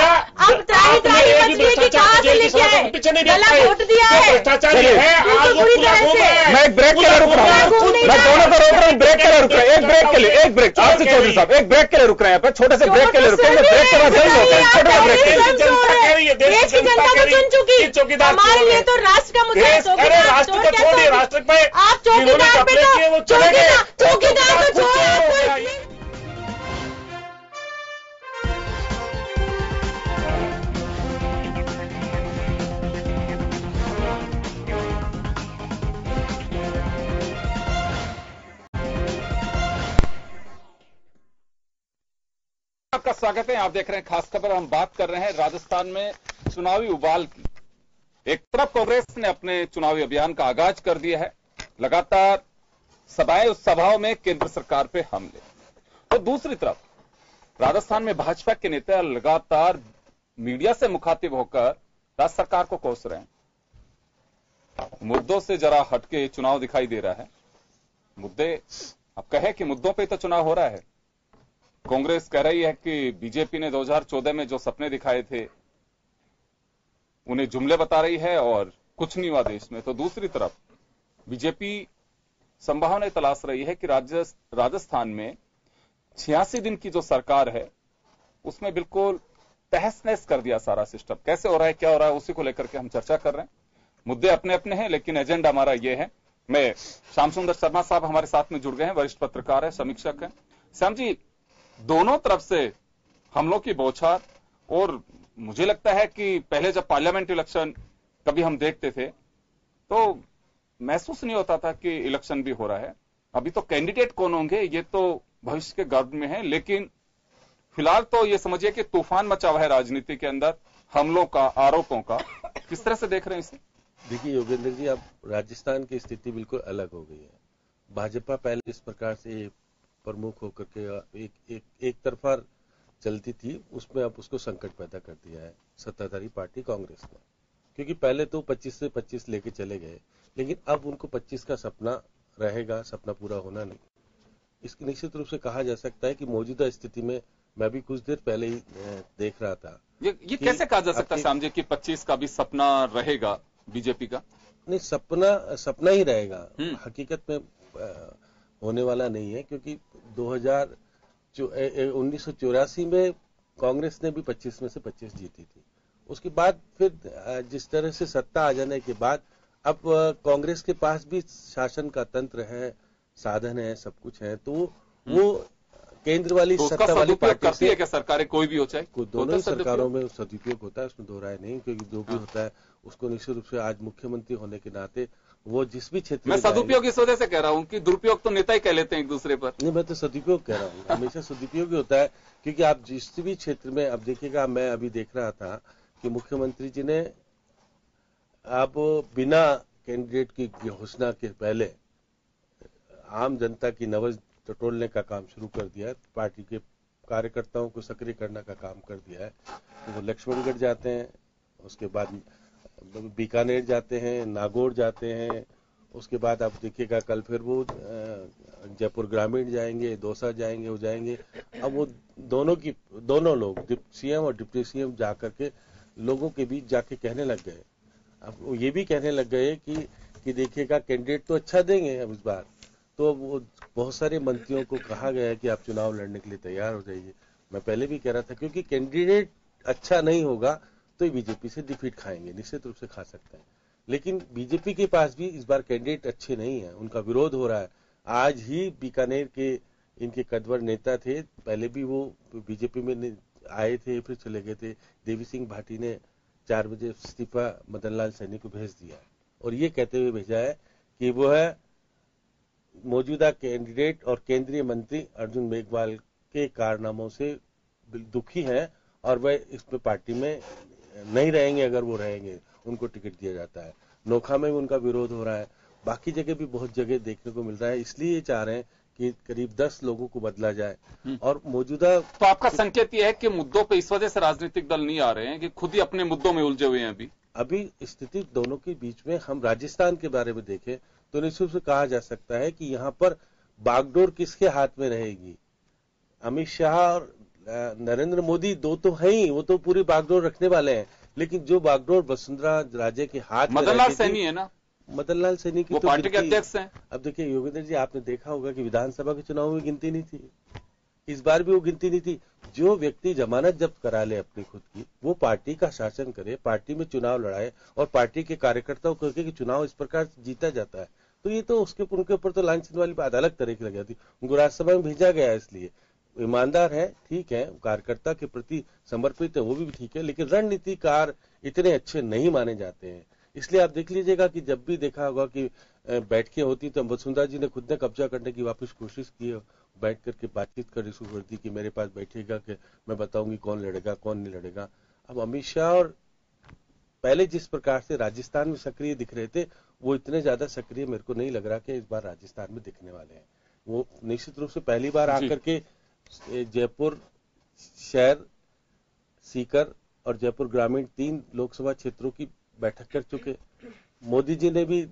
S6: अब त्राही मच रही है कि कहां से लेके आए, गला घोट दिया है
S7: भ्रष्टाचारी है।
S6: पूरी तरह से
S5: मैं एक ब्रेक के लिए रुक रहा हूँ, मैं दोनों को रोक रहा हूँ, ब्रेक के लिए रुक रहा हूँ, एक ब्रेक के लिए, एक ब्रेक आपसे चौधरी साहब, एक ब्रेक के लिए रुक रहे हैं यहाँ पे, छोटे से ब्रेक के लिए रुक रहे हैं, ब्रेक के बाद जल्दी होता है, छोटा ब्रेक के लिए।
S6: देश की जनता तो चुन चुकी, हमारे लिए तो राष्ट्र का मुद्दा है।
S7: राष्ट्र को छोड़िए, राष्ट्र पे
S6: आप चौकीदार पे तो चौकीदार तो छोड़ो।
S5: आपका स्वागत है, आप देख रहे हैं खास खबर। हम बात कर रहे हैं राजस्थान में चुनावी उबाल की। एक तरफ कांग्रेस ने अपने चुनावी अभियान का आगाज कर दिया है, लगातार सभाएं, उस सभाओं में केंद्र सरकार पे हमले, तो दूसरी तरफ राजस्थान में भाजपा के नेता लगातार मीडिया से मुखातिब होकर राज्य सरकार को कोस रहे हैं। मुद्दों से जरा हटके चुनाव दिखाई दे रहा है। मुद्दे अब कहे कि मुद्दों पे तो चुनाव हो रहा है। कांग्रेस कह रही है कि बीजेपी ने 2014 में जो सपने दिखाए थे उन्हें जुमले बता रही है, और कुछ नहीं हुआ देश में, तो दूसरी तरफ बीजेपी संभावना तलाश रही है कि राजस्थान में 86 दिन की जो सरकार है उसमें बिल्कुल तहस नहस कर दिया सारा सिस्टम। कैसे हो रहा है, क्या हो रहा है, उसी को लेकर के हम चर्चा कर रहे हैं। मुद्दे अपने अपने हैं, लेकिन एजेंडा हमारा ये है। मैं श्याम सुंदर शर्मा साहब हमारे साथ में जुड़ गए हैं, वरिष्ठ पत्रकार है, समीक्षक है। श्याम जी, दोनों तरफ से हमलों की बौछार, और मुझे लगता है कि पहले जब पार्लियामेंट इलेक्शन कभी हम देखते थे तो महसूस नहीं होता था कि इलेक्शन भी हो रहा है। अभी तो कैंडिडेट कौन होंगे ये तो भविष्य के गर्भ में है, लेकिन फिलहाल तो ये समझिए कि तूफान मचा हुआ है राजनीति के अंदर, हमलों का, आरोपों का। किस तरह से देख रहे हैं इसे?
S8: देखिए योगेंद्र जी, अब राजस्थान की स्थिति बिल्कुल अलग हो गई है। भाजपा पहले इस प्रकार से प्रमुख होकर के एक तरफा चलती थी, उसमें अब उसको संकट पैदा कर दिया है सत्ताधारी पार्टी कांग्रेस ने, क्योंकि पहले तो 25 से 25 लेके चले गए, लेकिन अब उनको 25 का सपना रहेगा, सपना पूरा होना नहीं। इसकी निश्चित रूप से कहा जा सकता है कि मौजूदा स्थिति में, मैं भी कुछ देर पहले ही देख रहा था,
S5: ये कैसे कहा जा सकता है श्याम जी कि 25 का भी सपना रहेगा बीजेपी का?
S8: नहीं, सपना ही रहेगा, हकीकत में होने वाला नहीं है, क्योंकि 1984 में कांग्रेस ने भी 25 में से 25 जीती थी। उसके बाद फिर जिस तरह से सत्ता आ जाने के बाद अब कांग्रेस के पास भी शासन का तंत्र है, साधन है, सब कुछ है, तो वो केंद्र वाली
S5: तो
S8: सत्ता वाली पार्टी
S5: करती है क्या सरकारें, कोई भी हो चाहे?
S8: दोनों ही सरकारों में सदुपयोग होता है, उसमें दो राय नहीं, क्योंकि जो भी होता है उसको निश्चित रूप से आज मुख्यमंत्री होने के नाते वो जिस भी क्षेत्र
S5: में, मैं सदुपयोग इस वजह से कह रहा हूं कि दुरुपयोग तो नेता ही कह लेते हैं एक दूसरे पर।
S8: नहीं, मैं तो सदुपयोग कह रहा हूँ, हमेशा सदुपयोग ही होता है, क्योंकि आप जिस भी क्षेत्र में, अब देखिएगा, मैं अभी देख रहा था कि मुख्यमंत्री जी ने अब बिना कैंडिडेट की घोषणा के पहले आम जनता की नब्ज टटोलने का काम शुरू कर दिया है, पार्टी के कार्यकर्ताओं को सक्रिय करने का काम कर दिया है। तो वो लक्ष्मणगढ़ जाते हैं, उसके बाद बीकानेर जाते हैं, नागौर जाते हैं, उसके बाद आप देखिएगा कल फिर वो जयपुर ग्रामीण जाएंगे, दौसा जाएंगे, वो जाएंगे। अब वो दोनों लोग सीएम और डिप्टी सीएम जाकर के लोगों के बीच जाके कहने लग गए, अब वो ये भी कहने लग गए कि देखिएगा कैंडिडेट तो अच्छा देंगे अब इस बार। तो वो बहुत सारे मंत्रियों को कहा गया है कि आप चुनाव लड़ने के लिए तैयार हो जाइए। मैं पहले भी कह रहा था, क्योंकि कैंडिडेट अच्छा नहीं होगा तो बीजेपी से डिफीट खाएंगे, निश्चित रूप से खा सकते हैं। लेकिन बीजेपी के पास भी इस बार कैंडिडेट अच्छे नहीं है, उनका विरोध हो रहा है। आज ही बीकानेर के इनके कद्वर नेता थे, पहले भी वो बीजेपी में आए थे, फिर चले गए थे। देवी सिंह भाटी ने 4 बजे इस्तीफा मदन लाल सैनी को भेज दिया है, और ये कहते हुए भेजा है कि वो है मौजूदा कैंडिडेट और केंद्रीय मंत्री अर्जुन मेघवाल के कारनामों से दुखी हैं, और वह इसमें पार्टी में नहीं रहेंगे। अगर वो रहेंगे, उनको टिकट दिया जाता है। नोखा में भी उनका विरोध हो रहा है, बाकी जगह भी बहुत जगह देखने को मिल रहा है। इसलिए ये चाह रहे हैं कि करीब 10 लोगों को बदला जाए। और मौजूदा,
S5: तो आपका संकेत यह है कि मुद्दों पे इस वजह से राजनीतिक दल नहीं आ रहे हैं कि खुद ही अपने मुद्दों में उलझे हुए हैं।
S8: अभी स्थिति दोनों के बीच में, हम राजस्थान के बारे में देखें तो निश्चित रूप से कहा जा सकता है कि यहाँ पर बागडोर किसके हाथ में रहेगी। अमित शाह और नरेंद्र मोदी दो तो हैं ही, वो तो पूरी बागडोर रखने वाले हैं, लेकिन जो बागडोर वसुंधरा राजे के हाथ में
S5: मदन लाल सैनी है ना,
S8: मदन लाल सैनी की
S5: वो
S8: तो
S5: पार्टी के अध्यक्ष हैं।
S8: अब देखिए योगेंद्र जी, आपने देखा होगा कि विधानसभा के चुनाव में गिनती नहीं थी, इस बार भी वो गिनती नहीं थी। जो व्यक्ति जमानत जब्त करा ले अपनी खुद की, वो पार्टी का शासन करे, पार्टी में चुनाव लड़ाए, और पार्टी के कार्यकर्ताओं को कहे कि चुनाव इस प्रकार से जीता जाता है, तो ये तो उनके ऊपर तो लांछन वाली बात अलग तरह की लग जाती। उनको राज्यसभा में भेजा गया, इसलिए ईमानदार है, ठीक है, कार्यकर्ता के प्रति समर्पित है, वो भी ठीक है, लेकिन रणनीतिकार इतने अच्छे नहीं माने जाते हैं। इसलिए आप देख लीजिएगा कि जब भी देखा होगा कि बैठकें होती तो वसुंधरा जी ने खुद ने कब्जा करने की वापस कोशिश की, बैठ करके बातचीत करनी शुरू कर दी कि मेरे पास बैठेगा कि मैं बताऊंगी कौन लड़ेगा कौन नहीं लड़ेगा। अब अमित शाह और पहले जिस प्रकार से राजस्थान में सक्रिय दिख रहे थे, वो इतने ज्यादा सक्रिय मेरे को नहीं लग रहा कि इस बार राजस्थान में दिखने वाले हैं। वो निश्चित रूप से पहली बार आकर के जयपुर शहर, सीकर और जयपुर ग्रामीण 3 लोकसभा क्षेत्रों की बैठक कर चुके। मोदी जी ने भी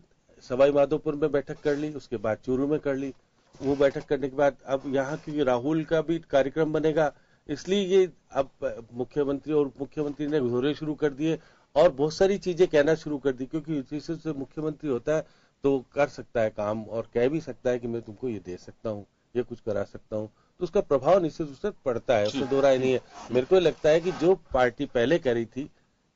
S8: सवाई माधोपुर में बैठक कर ली, उसके बाद चूरू में कर ली। वो बैठक करने के बाद अब यहाँ की राहुल का भी कार्यक्रम बनेगा, इसलिए ये अब मुख्यमंत्री और उप मुख्यमंत्री ने घोरे शुरू कर दिए, और बहुत सारी चीजें कहना शुरू कर दी, क्योंकि निश्चित से मुख्यमंत्री होता है तो कर सकता है काम और कह भी सकता है कि मैं तुमको ये दे सकता हूँ, ये कुछ करा सकता हूँ, तो उसका प्रभाव निश्चित रूप से पड़ता है, उसमें दो राय नहीं है। मेरे को लगता है कि जो पार्टी पहले कह रही थी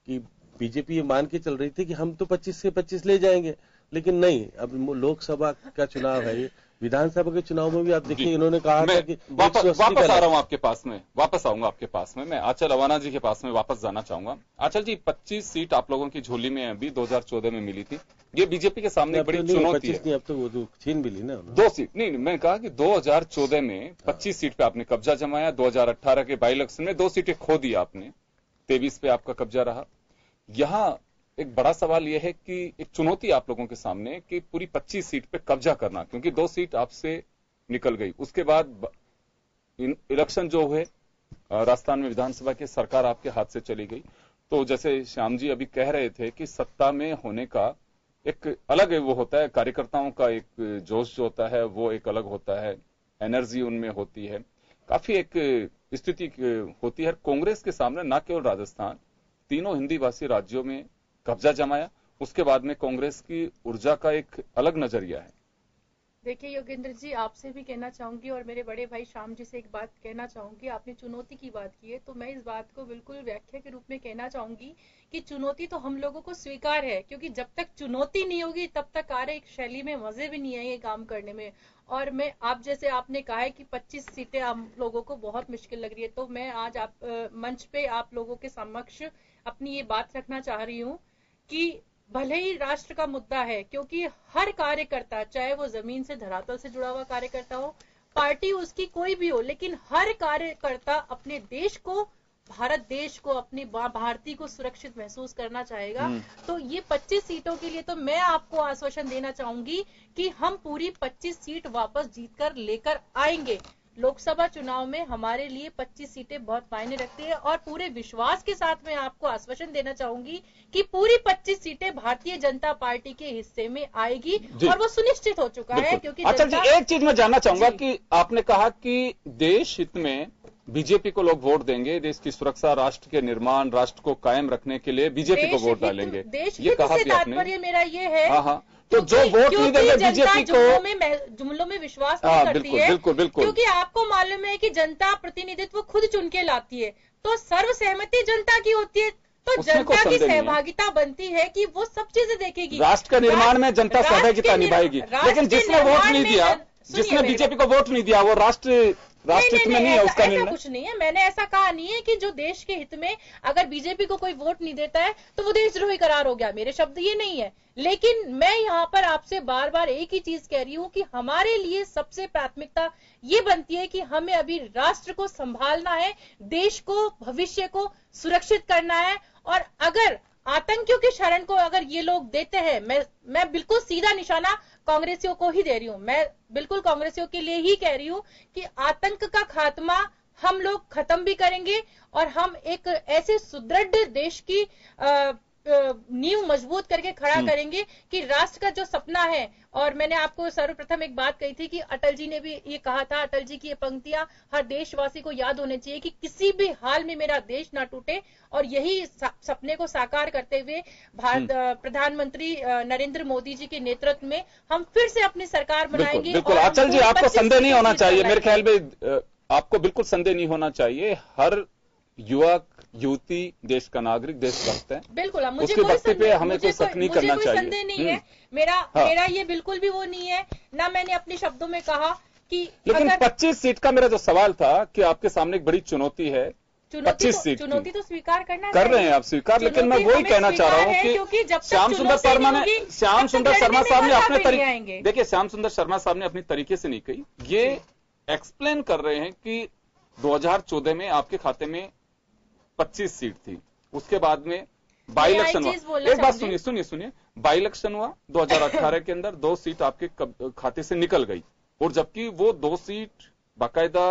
S8: कि बीजेपी ये मान के चल रही थी कि हम तो 25 से 25 ले जाएंगे, लेकिन नहीं, अब लोकसभा का चुनाव है, ये विधानसभा के चुनाव में भी आप देखिए इन्होंने कहा था कि
S5: वापस आ रहा हूं आपके पास में, वापस आऊंगा आपके पास में, मैं आंचल अवाना जी के पास में वापस जाना चाहूंगा। आंचल जी, 25 सीट आप लोगों की झोली में अभी 2014 में मिली थी, ये बीजेपी के सामने बड़ी चुनौती है।
S8: अब तो वो तो छीन भी ली ना
S5: 2 सीट, नहीं मैं कहा कि 2014 में 25 सीट पे आपने कब्जा जमाया, 2018 के बाई इलेक्शन में 2 सीटें खो दी आपने, 23 पे आपका कब्जा रहा। यहां एक बड़ा सवाल यह है कि एक चुनौती आप लोगों के सामने कि पूरी 25 सीट पे कब्जा करना, क्योंकि 2 सीट आपसे निकल गई, उसके बाद इलेक्शन जो हुए राजस्थान में विधानसभा की, सरकार आपके हाथ से चली गई। तो जैसे श्याम जी अभी कह रहे थे कि सत्ता में होने का एक अलग वो होता है, कार्यकर्ताओं का एक जोश जो होता है वो एक अलग होता है, एनर्जी उनमें होती है, काफी एक स्थिति होती है। कांग्रेस के सामने न केवल राजस्थान, तीनों हिंदी भाषी राज्यों में कब्जा जमाया, उसके बाद में कांग्रेस की ऊर्जा का एक अलग नजरिया है।
S6: देखिए योगेंद्र जी, आपसे भी कहना चाहूंगी और मेरे बड़े भाई श्याम जी से एक बात कहना चाहूंगी। आपने चुनौती की बात की है, तो मैं इस बात को बिल्कुल व्याख्या के रूप में कहना चाहूंगी कि चुनौती तो हम लोगों को स्वीकार है, क्योंकि जब तक चुनौती नहीं होगी तब तक कार्यक शैली में मजे भी नहीं आएंगे काम करने में। और मैं आप जैसे आपने कहा है कि 25 सीटें हम लोगों को बहुत मुश्किल लग रही है, तो मैं आज आप मंच पे आप लोगों के समक्ष अपनी ये बात रखना चाह रही हूँ कि भले ही राष्ट्र का मुद्दा है, क्योंकि हर कार्यकर्ता, चाहे वो जमीन से धरातल से जुड़ा हुआ कार्यकर्ता हो, पार्टी उसकी कोई भी हो, लेकिन हर कार्यकर्ता अपने देश को, भारत देश को, अपनी भारतीय को सुरक्षित महसूस करना चाहेगा। तो ये 25 सीटों के लिए तो मैं आपको आश्वासन देना चाहूंगी कि हम पूरी 25 सीट वापस जीतकर लेकर आएंगे। लोकसभा चुनाव में हमारे लिए 25 सीटें बहुत मायने रखती है और पूरे विश्वास के साथ मैं आपको आश्वासन देना चाहूंगी कि पूरी 25 सीटें भारतीय जनता पार्टी के हिस्से में आएगी और वो सुनिश्चित हो चुका है। क्योंकि
S5: अच्छा जी, एक चीज मैं जानना चाहूंगा कि आपने कहा कि देश हित में बीजेपी को लोग वोट देंगे, देश की सुरक्षा, राष्ट्र के निर्माण, राष्ट्र को कायम रखने के लिए बीजेपी को वोट डालेंगे,
S6: ये कहा भी आपने। मेरा ये है
S5: हाँ, तो जो वोट नहीं देंगे बीजेपी को,
S6: जुमलों में विश्वास नहीं करती है,
S5: बिल्कुल बिल्कुल,
S6: क्योंकि आपको मालूम है कि जनता प्रतिनिधित्व खुद चुन के लाती है, तो सर्वसहमति जनता की होती है, तो जनता की सहभागिता बनती है कि वो सब चीजें देखेगी।
S5: राष्ट्र के निर्माण में जनता सहभागिता निभाएगी, लेकिन जिसने वोट नहीं दिया, जिसने बीजेपी को वोट नहीं दिया, वो राष्ट्र हित में नहीं है उसका निर्णय।
S6: कुछ नहीं है, मैंने ऐसा कहा नहीं है कि जो देश के हित में अगर बीजेपी को कोई वोट नहीं देता है तो वो देशद्रोही करार हो गया, मेरे शब्द ये नहीं है। लेकिन मैं यहाँ पर आपसे बार बार एक ही चीज कह रही हूँ कि हमारे लिए सबसे प्राथमिकता ये बनती है कि हमें अभी राष्ट्र को संभालना है, देश को, भविष्य को सुरक्षित करना है। और अगर आतंकियों की शरण को अगर ये लोग देते हैं, मैं बिल्कुल सीधा निशाना कांग्रेसियों को ही दे रही हूं, मैं बिल्कुल कांग्रेसियों के लिए ही कह रही हूं कि आतंक का खात्मा हम लोग खत्म भी करेंगे और हम एक ऐसे सुदृढ़ देश की नींव मजबूत करके खड़ा करेंगे कि राष्ट्र का जो सपना है। और मैंने आपको सर्वप्रथम एक बात कही थी कि अटल जी ने भी ये कहा था, अटल जी की ये पंक्तियां हर देशवासी को याद होनी चाहिए कि किसी भी हाल में मेरा देश ना टूटे। और यही सपने को साकार करते हुए प्रधानमंत्री नरेंद्र मोदी जी के नेतृत्व में हम फिर से अपनी सरकार बनाएंगे।
S5: बिल्कुल अटल जी, आपको संदेह नहीं होना चाहिए, मेरे ख्याल में आपको बिल्कुल संदेह नहीं होना चाहिए। हर युवक युवती देश का नागरिक, देशभक्त है,
S6: बिल्कुल।
S5: उसके वक्ती पे हमें कोई शक नहीं करना चाहिए।
S6: संदेह नहीं है मेरा ये बिल्कुल भी वो नहीं है, ना मैंने अपने शब्दों में कहा कि
S5: लेकिन 25 सीट का मेरा जो सवाल था कि आपके सामने एक बड़ी चुनौती है, 25 सीट
S6: चुनौती तो स्वीकार करना
S5: कर रहे हैं आप, स्वीकार, लेकिन मैं वही कहना चाह रहा हूँ कि श्याम सुंदर शर्मा साहब ने अपने तरीके, देखिए श्याम सुंदर शर्मा साहब ने अपने तरीके से नहीं कही, ये एक्सप्लेन कर रहे हैं कि 2014 में आपके खाते में 25 सीट थी, उसके बाद में बाई इलेक्शन हुआ। एक बात सुनिए, बाई इलेक्शन हुआ 2018 के अंदर, 2 सीट आपके खाते से निकल गई, और जबकि वो 2 सीट बाकायदा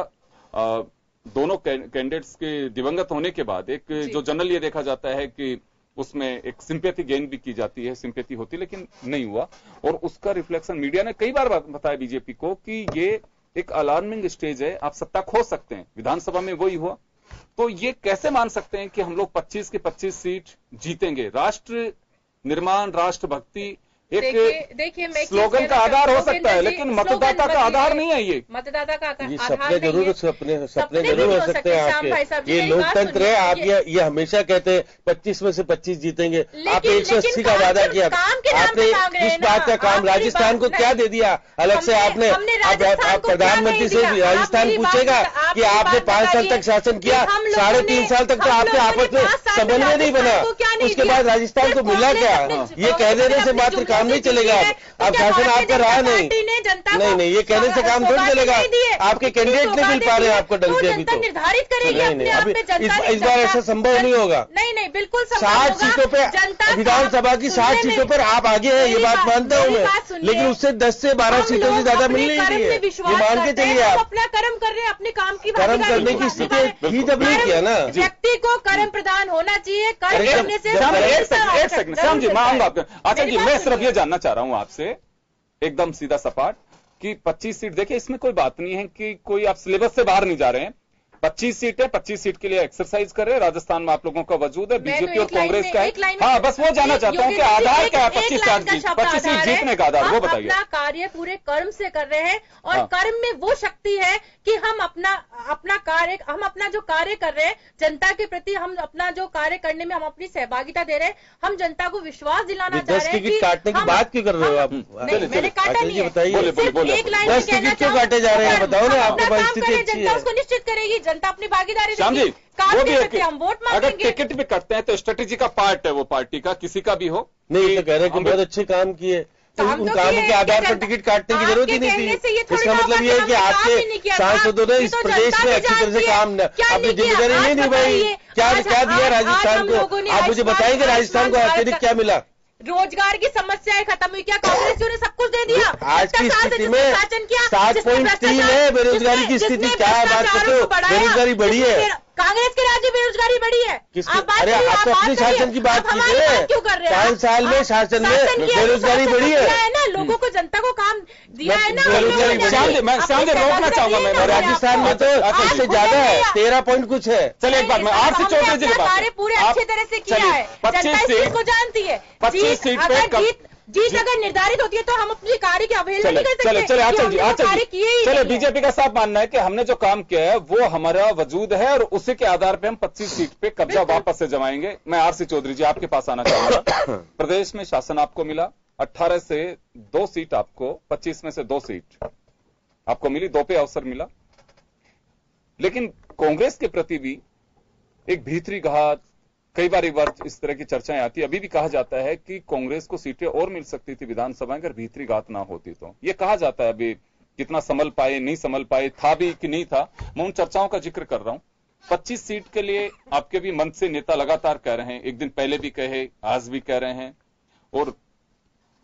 S5: दोनों कैंडिडेट्स के दिवंगत होने के बाद एक जो जनरल ये देखा जाता है कि उसमें एक सिंपैथी गेन भी की जाती है, सिंपैथी होती, लेकिन नहीं हुआ। और उसका रिफ्लेक्शन मीडिया ने कई बार बताया बीजेपी को कि ये एक अलार्मिंग स्टेज है, आप सत्ता खो सकते हैं। विधानसभा में वही हुआ, तो ये कैसे मान सकते हैं कि हम लोग 25 की 25 सीट जीतेंगे? राष्ट्र निर्माण, राष्ट्रभक्ति एक
S6: देखिए
S5: स्लोगन का आधार हो सकता है, लेकिन मतदाता का आधार नहीं है ये।
S6: मतदाता का
S8: ये
S6: आधार
S8: सपने जरूर सपने जरूर हो सकते हैं आपके। ये लोकतंत्र है। आप ये हमेशा कहते हैं 25 में से 25 जीतेंगे। आपने 180 का वादा किया। आपने इस बात का काम राजस्थान को क्या दे दिया अलग से? आपने आप प्रधानमंत्री से राजस्थान पूछेगा कि आपने 5 साल तक शासन किया, 3.5 साल तक तो आपके आपस में समन्वय नहीं बना। उसके बाद राजस्थान को मिला क्या? ये कह देने से मात्र काम नहीं चलेगा। अब शासन आपका रहा नहीं, ये कहने से काम थोड़ी चलेगा। आपके कैंडिडेट नहीं मिल पा रहे हैं आपको ढंग से अभी तो।
S6: निर्धारित करेगी
S8: अभी इस बार ऐसा संभव नहीं होगा।
S6: नहीं बिल्कुल
S8: 60 सीटों पे विधानसभा की 60 सीटों पर आप आगे हैं, ये बात मानता हूँ मैं, लेकिन उससे 10 से 12 सीटों से ज्यादा मिल नहीं रही है। ये मान के चलिए आप
S6: अपना कर्म कर रहे हैं, अपने काम की
S8: कर्म करने की स्थिति ही जब नहीं किया ना।
S6: व्यक्ति को कर्म प्रदान होना चाहिए। कर्म करने से
S5: एक सेकंड श्याम जी, मैं आऊंगा आपके। अच्छा जी, मैं सिर्फ ये जानना चाह रहा हूं आपसे एकदम सीधा सपाट कि 25 सीट, देखिए इसमें कोई बात नहीं है कि कोई आप सिलेबस से बाहर नहीं जा रहे हैं। 25 सीट है, 25 सीट के लिए एक्सरसाइज कर रहे हैं। राजस्थान में आप लोगों का वजूद है, बीजेपी और कांग्रेस का है। हाँ, बस वो जानना चाहता हूँ कि आधार क्या है 25 सीट जीतने का आधार, वो बताइए।
S6: अपना कार्य पूरे कर्म से कर रहे हैं और कर्म में वो शक्ति है कि हम अपना कार्य, हम अपना जो कार्य कर रहे हैं जनता के प्रति, हम अपना जो कार्य करने में हम अपनी सहभागिता दे रहे हैं। हम जनता को विश्वास दिलाना चाह रहे हैं।
S8: 10 टिकट काटने की बात क्यों कर रहे हो आप?
S6: मैंने काटा नहीं है,
S8: बताइए। 10 टिकट क्यों काटे जा रहे हैं? बताओ ना, आपके पास स्थिति अच्छी है।
S6: जनता उसको निश्चित करेगी, जनता अपनी भागीदारी
S5: श्याम जी, वो भी है,
S6: हम वोट
S5: अगर
S6: मांगेंगे।
S5: टिकट भी कटते हैं तो स्ट्रेटेजी का पार्ट है वो, पार्टी का किसी का भी हो।
S8: नहीं, तो कह रहे हैं कि बहुत अच्छे काम किए, उन कामों के आधार पर टिकट काटने की जरूरत ही नहीं थी। इसका मतलब ये है कि आपके सांसदों ने इस प्रदेश में अच्छी तरह से काम अपनी जिम्मेदारी नहीं निभाई। क्या दिया राजस्थान को? आप मुझे बताएंगे राजस्थान को अत्यधिक क्या मिला?
S6: रोजगार की समस्याएं खत्म हुई क्या? कांग्रेसियों ने सब कुछ दे दिया।
S8: आज की स्थिति में 7.3 है बेरोजगारी की स्थिति। क्या बात करते हो? बेरोजगारी बढ़ी है।
S6: कांग्रेस के राज्य बेरोजगारी बढ़ी है।
S8: अरे आप तो अपने शासन की बात कीजिए। 5 साल में शासन में बेरोजगारी बढ़ी है
S6: ना। लोगों को, जनता को काम दिया है ना।
S8: बेरोजगारी
S5: रोकना चाहूंगा मैं।
S8: राजस्थान में तो इससे ज्यादा है, 13 पॉइंट कुछ है।
S5: चलिए एक बार मैं आरसी चौधरी जी की बात
S6: कार्य पूरे अच्छी तरह से किया है। जनता इस चीज को जानती है।
S5: 25 सीट पे
S6: जीत अगर निर्धारित होती है तो हम अपनी कार्य की अवहेलना नहीं कर सकते।
S5: चले चले बीजेपी का साफ मानना है कि हमने जो काम किया है वो हमारा वजूद है और उसी के आधार पे हम 25 सीट पे कब्जा वापस से जमाएंगे। मैं आरसी चौधरी जी आपके पास आना चाहूंगा। प्रदेश में शासन आपको मिला, 18 से 2 सीट आपको, 25 में से 2 सीट आपको मिली, 2 पे अवसर मिला। लेकिन कांग्रेस के प्रति भी एक भीतरी घात, कई बार इस तरह की चर्चाएं आती है। अभी भी कहा जाता है कि कांग्रेस को सीटें और मिल सकती थी विधानसभा अगर भीतरी घात ना होती तो। ये कहा जाता है, अभी कितना संभल पाए नहीं संभल पाए, था भी कि नहीं था, मैं उन चर्चाओं का जिक्र कर रहा हूं। 25 सीट के लिए आपके भी मंच से नेता लगातार कह रहे हैं, एक दिन पहले भी कहे, आज भी कह रहे हैं और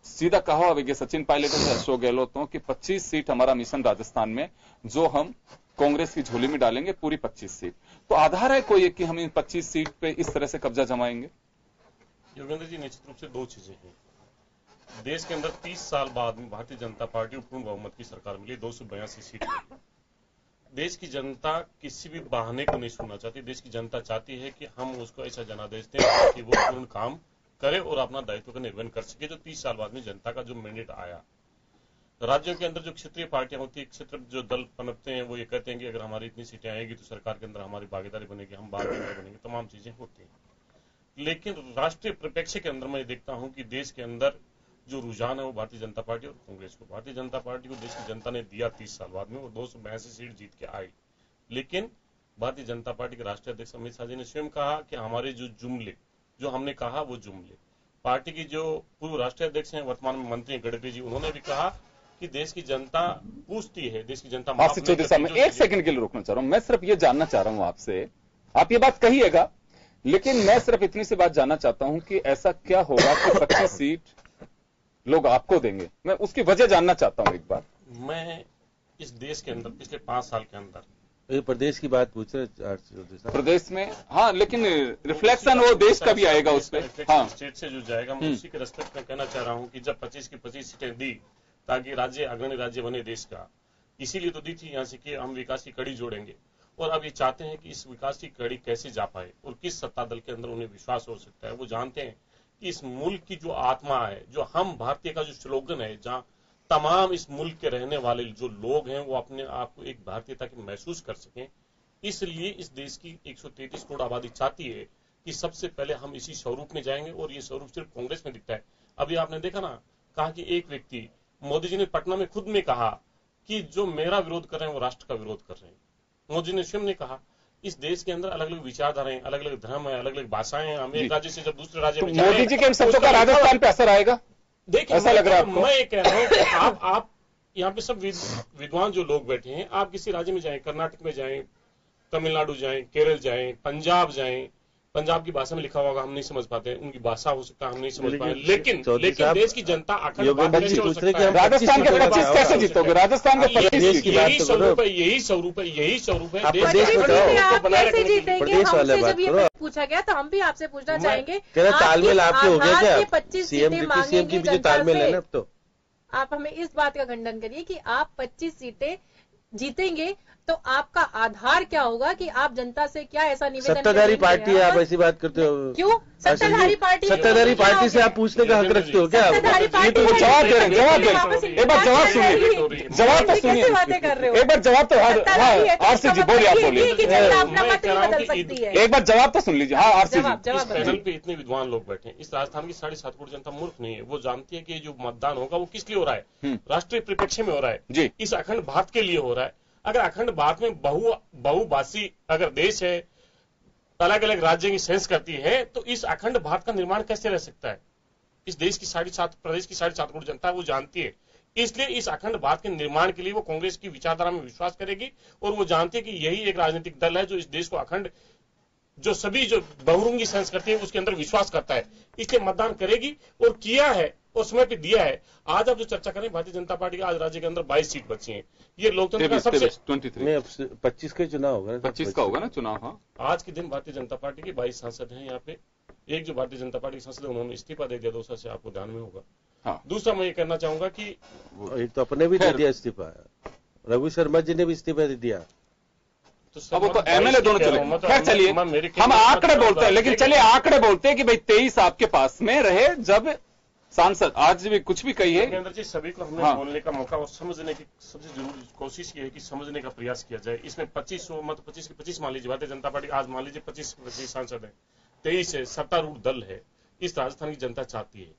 S5: सीधा कहा हुआ सचिन पायलट से अशोक गहलोत कि 25 सीट हमारा मिशन राजस्थान में, जो हम कांग्रेस की झोली में डालेंगे पूरी 25 सीट। तो आधार है कोई कि हम इन 25 सीट पे इस तरह से कब्जा जमाएंगे?
S7: योगेंद्र जी, निश्चित रूप से 2 चीजें हैं। देश के अंदर 30 साल बाद में भारतीय जनता पार्टी को पूर्ण बहुमत की सरकार मिली, 282 सीट। देश की जनता किसी भी बहाने को नहीं सुनना चाहती। देश की जनता चाहती है कि हम उसको ऐसा जनादेश दें कि वो पूर्ण काम करे और अपना दायित्व का निर्वहन कर सके। जो 30 साल बाद में जनता का जो मैंडेट आया, राज्यों के अंदर जो क्षेत्रीय पार्टियां होती है, क्षेत्र जो दल पनपते हैं, वो ये कहते हैं कि अगर हमारी इतनी सीटें आएगी तो सरकार के अंदर हमारी भागीदारी बनेगी, हम भागीदार बनेंगे, तमाम चीजें होती हैं। लेकिन राष्ट्रीय परिप्रेक्ष्य के अंदर मैं देखता हूं कि देश के अंदर जो रुझान है वो भारतीय जनता पार्टी और कांग्रेस को। भारतीय जनता पार्टी को देश की जनता ने दिया 30 साल बाद में, वो 282 सीट जीत के आई। लेकिन भारतीय जनता पार्टी के राष्ट्रीय अध्यक्ष अमित शाह जी ने स्वयं कहा कि हमारे जो जुमले, जो हमने कहा वो जुमले, पार्टी की जो पूर्व राष्ट्रीय अध्यक्ष हैं, वर्तमान में मंत्री गडकरी जी, उन्होंने भी कहा कि देश की जनता पूछती है, देश की जनता।
S5: आरसी चौधरी साहब, मैं 1 सेकंड के लिए रोकना चाह रहा हूं। मैं सिर्फ ये जानना चाह रहा हूं आपसे, आप ये बात कहिएगा, लेकिन मैं सिर्फ इतनी सी बात जानना चाहता हूं कि ऐसा क्या होगा कि 25 सीट लोग आपको देंगे? मैं उसकी वजह जानना चाहता हूं एक बार।
S7: मैं इस देश के अंदर पिछले 5 साल के अंदर,
S8: ये प्रदेश की बात पूछ रहे
S5: प्रदेश में, हाँ, लेकिन रिफ्लेक्शन वो देश का भी आएगा उस पर। हाँ,
S7: स्टेट से जो जाएगा, मैं उसी के रेस्पेक्ट में कहना चाह रहा हूं कि जब 25 की 25 सीटें दी ताकि राज्य अग्रणी राज्य बने देश का, इसीलिए तो दी थी यहाँ से कि हम विकास की कड़ी जोड़ेंगे। और अब ये चाहते हैं कि इस विकास की कड़ी कैसे जा पाए और किस सत्ता दल के अंदर उन्हें विश्वास हो सकता है। वो जानते हैं कि इस मुल्क की जो आत्मा है, जो हम भारतीय का जो स्लोगन है, जहां तमाम इस मुल्क के रहने वाले जो लोग हैं वो अपने आप को एक भारतीयता की महसूस कर सकें, इसलिए इस देश की 133 करोड़ आबादी चाहती है कि सबसे पहले हम इसी स्वरूप में जाएंगे और ये स्वरूप सिर्फ कांग्रेस में दिखता है। अभी आपने देखा ना, कहा कि एक व्यक्ति, मोदी जी ने पटना में खुद में कहा कि जो मेरा विरोध कर रहे हैं वो राष्ट्र का विरोध कर रहे हैं। मोदी ने स्वयं ने कहा इस देश के अंदर अलग अलग विचारधाराएं, अलग अलग धर्म है, अलग अलग भाषाएं हैं। हम एक राज्य से जब दूसरे राज्य में
S5: मोदी जी के इन शब्दों का राजस्थान पे असर आएगा?
S7: देखिए,
S5: ऐसा लग रहा है आपको?
S7: मैं ये कह रहा हूँ कि आप यहाँ पे सब विद्वान जो लोग बैठे हैं, आप किसी राज्य में जाएं, कर्नाटक में जाएं, तमिलनाडु जाएं, केरल जाएं, पंजाब जाएं, पंजाब की भाषा में लिखा होगा, हम नहीं समझ पाते, उनकी भाषा हो सकता है हम नहीं समझ पाए, लेकिन देश की जनता अखंड भारत कैसे हो सकता है?
S5: राजस्थान के 25 कैसे जीतोगे? राजस्थान के 25 की
S7: यही स्वरूप है, यही स्वरूप है, यही स्वरूप है।
S6: कैसे जीतेंगे? हमसे जब ये पूछा गया तो हम भी आपसे पूछना चाहेंगे,
S8: तालमेल आपके हो गया क्या?
S6: 25
S8: सीएम
S6: सीटें
S8: की सीएम की भी जो तालमेल है ना, अब तो
S6: आप हमें इस बात का खंडन करिए कि आप 25 सीटें जीतेंगे तो आपका आधार क्या होगा कि आप जनता से क्या ऐसा निवेदन
S8: सत्ताधारी पार्टी है, आप ऐसी बात करते हो?
S6: क्यों सत्ताधारी पार्टी?
S8: सत्ताधारी पार्टी से आप पूछने का हक रखते हो क्या?
S6: सत्ताधारी पार्टी
S5: वो जवाब दे रहे हैं, जवाब दे रहे हैं। एक बार जवाब सुनिए, जवाब तो सुनिए,
S6: कैसे बातें कर रहे हो?
S5: एक बार जवाब तो आरसी जी बोलिए, आप बोलिए,
S6: अपना मत नहीं बदल सकती है।
S5: एक बार जवाब तो सुन लीजिए। हाँ आरसी जी,
S7: इस पैनल पे इतने विद्वान लोग बैठे हैं, इस राजस्थान की 7.5 करोड़ जनता मूर्ख नहीं है। वो जानती है कि जो मतदान होगा वो किस लिए हो रहा है, राष्ट्रीय परिप्रेक्ष्य में हो रहा है
S5: जी,
S7: इस अखंड भारत के लिए हो रहा है। अगर अखंड भारत में बहुभाषी अगर देश है, अलग अलग राज्य की सेंस करती है, तो इस अखंड भारत का निर्माण कैसे रह सकता है? इस देश की 7.5 प्रदेश की 7.5 करोड़ जनता वो जानती है। इसलिए इस अखंड भारत के निर्माण के लिए वो कांग्रेस की विचारधारा में विश्वास करेगी और वो जानती है कि यही एक राजनीतिक दल है जो इस देश को अखंड, जो सभी जो बहुरंगी सेंस करती है उसके अंदर विश्वास करता है, इसलिए मतदान करेगी और किया है और समय पे दिया है। आज आप जो चर्चा करें, भारतीय जनता पार्टी का आज राज्य के अंदर 22 सीट बची हैं। ये लोकतंत्र का सबसे
S8: 25 का चुनाव होगा,
S5: 25 का होगा ना चुनाव। हाँ,
S7: आज के दिन भारतीय जनता पार्टी के 22 सांसद हैं यहाँ पे। एक जो भारतीय जनता पार्टी के सांसद है उन्होंने इस्तीफा दे दिया, दूसरा से आपको ध्यान में होगा।
S5: हाँ।
S7: दूसरा मैं ये कहना चाहूंगा कि
S8: एक तो अपने भी दे दिया इस्तीफा, रघु शर्मा जी ने भी इस्तीफा दे दिया।
S5: अब वो तो एमएलए दोनों चले। खैर चलिए, हम आंकड़े बोलते हैं, लेकिन चलिए आंकड़े बोलते हैं कि भाई 23 आपके पास में रहे जब सांसद, आज भी कुछ भी कही है।
S7: सभी को हमने बोलने का मौका और समझने की सबसे जरूरी कोशिश ये है कि समझने का प्रयास किया जाए। इसमें 25 मतलब 25 के 25 मान लीजिए, भारतीय जनता पार्टी आज मान लीजिए 25 सांसद है, 23 है, सत्तारूढ़ दल है। इस राजस्थान की जनता चाहती है,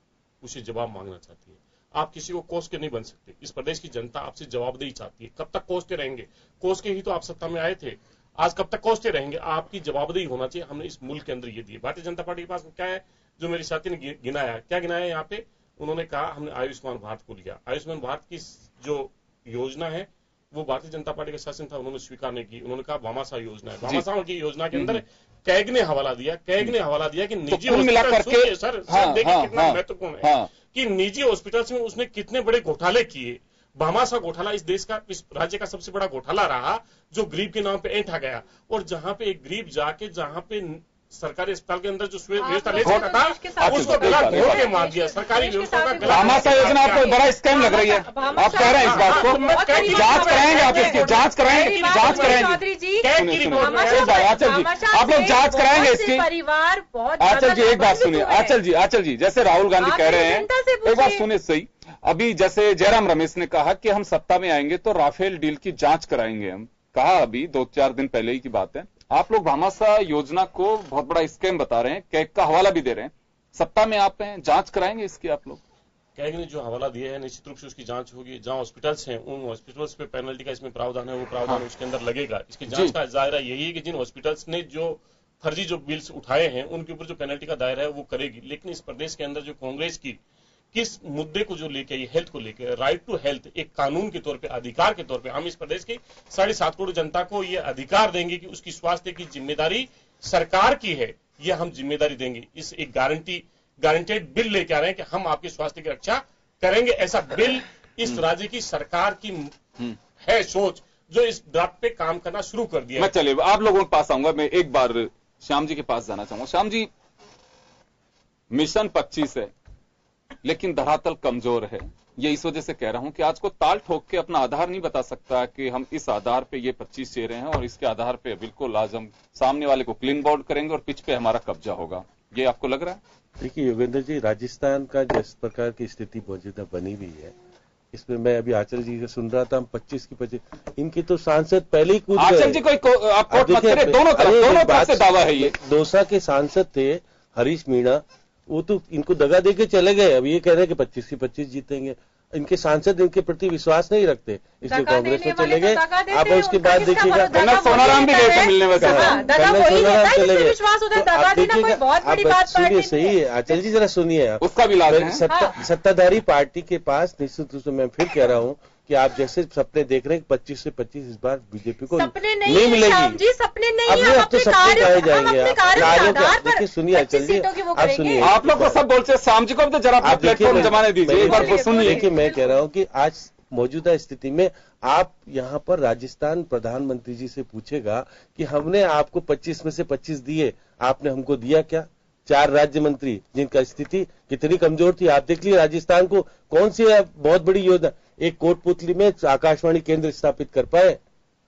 S7: उसे जवाब मांगना चाहती है। आप किसी को कोस के नहीं बन सकते। इस प्रदेश की जनता आपसे जवाबदेही चाहती है। कब तक कोसते रहेंगे? कोस के ही तो आप सत्ता में आए थे, आज कब तक कोसते रहेंगे? आपकी जवाबदेही होना चाहिए। हमने इस मुल्क के अंदर ये दिए। भारतीय जनता पार्टी के पास क्या है, जो मेरे साथी ने गिनाया, क्या गिनाया यहाँ पे? उन्होंने कहा हमने आयुष्मान भारत को लिया। आयुष्मान भारत की जो योजना है वो भारतीय जनता पार्टी का शासन था, उन्होंने स्वीकार नहीं की। उन्होंने कहा भामाशाह योजना है। भामाशाह की योजना के अंदर कैग ने हवाला दिया, कि निजी हॉस्पिटल, सर देखिए कितना महत्वपूर्ण है कि निजी हॉस्पिटल्स में उसने कितने बड़े घोटाले किए। भामाशाह घोटाला इस देश का, इस राज्य का सबसे बड़ा घोटाला रहा, जो गरीब के नाम पे ऐंठा गया। और जहां पे एक गरीब जाके, जहां पे सरकारी अस्पताल के अंदर जो व्यवस्था ले सकता था, उसको गला घोट के मार दिया। सरकारी व्यवस्था का
S5: भामाशाह योजना आपको बड़ा स्कैम लग रही है, आप कह रहे हैं इस बात को? जांच कराएंगे आप इसकी? जांच कराएंगे, जांच कराएंगे। आचल जी, आप लोग जांच कराएंगे इसकी?
S6: परिवार बहुत।
S5: आचल जी एक बात सुनिए, आचल जी जैसे राहुल गांधी कह रहे हैं, एक बात सुनिए सही। अभी जैसे जयराम रमेश ने कहा कि हम सत्ता में आएंगे तो राफेल डील की जांच कराएंगे। हम कहा अभी 2-4 दिन पहले ही की बात है। आप लोग भामाशाह योजना को बहुत बड़ा स्कैम बता रहे हैं, कैग का हवाला भी दे रहे हैं। सत्ता में आप हैं, जांच कराएंगे इसकी आप लोग?
S7: कैग ने जो हवाला दिया है निश्चित रूप से उसकी जांच होगी। जहां हॉस्पिटल्स हैं उन हॉस्पिटल्स पे पेनल्टी का इसमें प्रावधान है, वो प्रावधान उसके अंदर लगेगा। इसकी जांच का दायरा यही है कि जिन हॉस्पिटल्स ने जो फर्जी जो बिल्स उठाए हैं उनके ऊपर जो पेनल्टी का दायरा है वो करेगी। लेकिन इस प्रदेश के अंदर जो कांग्रेस की किस मुद्दे को जो लेके, हेल्थ को लेके, राइट टू हेल्थ एक कानून के तौर पे, अधिकार के तौर पे, हम इस प्रदेश की 7.5 करोड़ जनता को ये अधिकार देंगे कि उसकी स्वास्थ्य की जिम्मेदारी सरकार की है। ये हम जिम्मेदारी देंगे। इस एक गारंटेड बिल लेके आ रहे हैं कि हम आपके स्वास्थ्य की रक्षा करेंगे। ऐसा बिल इस राज्य की सरकार की है सोच, जो इस ड्राफ्ट पे काम करना शुरू कर दिया।
S5: मैं चलिए आप लोगों के पास आऊंगा। मैं एक बार श्याम जी के पास जाना चाहूंगा। श्याम जी, मिशन 25 है लेकिन धरातल कमजोर है। ये इस वजह से कह रहा हूं कि आज को ताल ठोक के अपना आधार नहीं बता सकता कि हम इस आधार पे ये 25 चेहरे हैं और इसके आधार पे बिल्कुल आज हम सामने वाले को क्लीन बाउंड करेंगे और पिच पे हमारा कब्जा होगा। ये आपको लग रहा है?
S8: देखिए योगेंद्र जी, राजस्थान का जिस प्रकार की स्थिति मौजूदा बनी हुई है, इसमें मैं अभी आचार्य जी से सुन रहा था, हम 25 की 25 इनकी तो सांसद पहले ही कूद गए।
S5: आचार्य जी आप कोर्ट मत करें, दोनों तरफ से दावा है ये।
S8: दौसा के सांसद थे हरीश मीणा, वो तो इनको दगा देके चले गए। अब ये कह रहे हैं कि 25 की 25 जीतेंगे। इनके सांसद इनके प्रति विश्वास नहीं रखते, इसलिए कांग्रेस में चले गए। आप उसके बाद देखिएगा
S5: कर्नल सोनाराम भी गए थे मिलने में,
S8: कर्नल सोनाराम चले गए। आप सुनिए, सही है आचार्य जी, जरा सुनिए।
S5: उसका भी लाभ है।
S8: सत्ताधारी पार्टी के पास निश्चित रूप से मैं फिर कह रहा हूँ कि आप जैसे सपने देख रहे हैं 25 से 25 इस बार बीजेपी को नहीं मिलेगी।
S9: जी सपने नहीं
S8: अब
S9: है,
S8: अपने कार्य कहे जाएंगे। देखिए सुनिए आचार्य जी, आप सुनिए,
S5: आप लोग तो सब बोलते हैं, शाम जी को भी तो जरा आप प्लेटफॉर्म जमाने दीजिए, एक बार सुनिए।
S8: देखिए मैं कह रहा हूँ कि आज मौजूदा स्थिति में आप यहाँ पर राजस्थान प्रधानमंत्री जी से पूछेगा कि हमने आपको 25 में से 25 दिए, आपने हमको दिया क्या? 4 राज्य मंत्री जिनका स्थिति कितनी कमजोर थी, आप देख लीजिए राजस्थान को कौन सी बहुत बड़ी योजना, एक कोटपुतली में आकाशवाणी केंद्र स्थापित कर पाए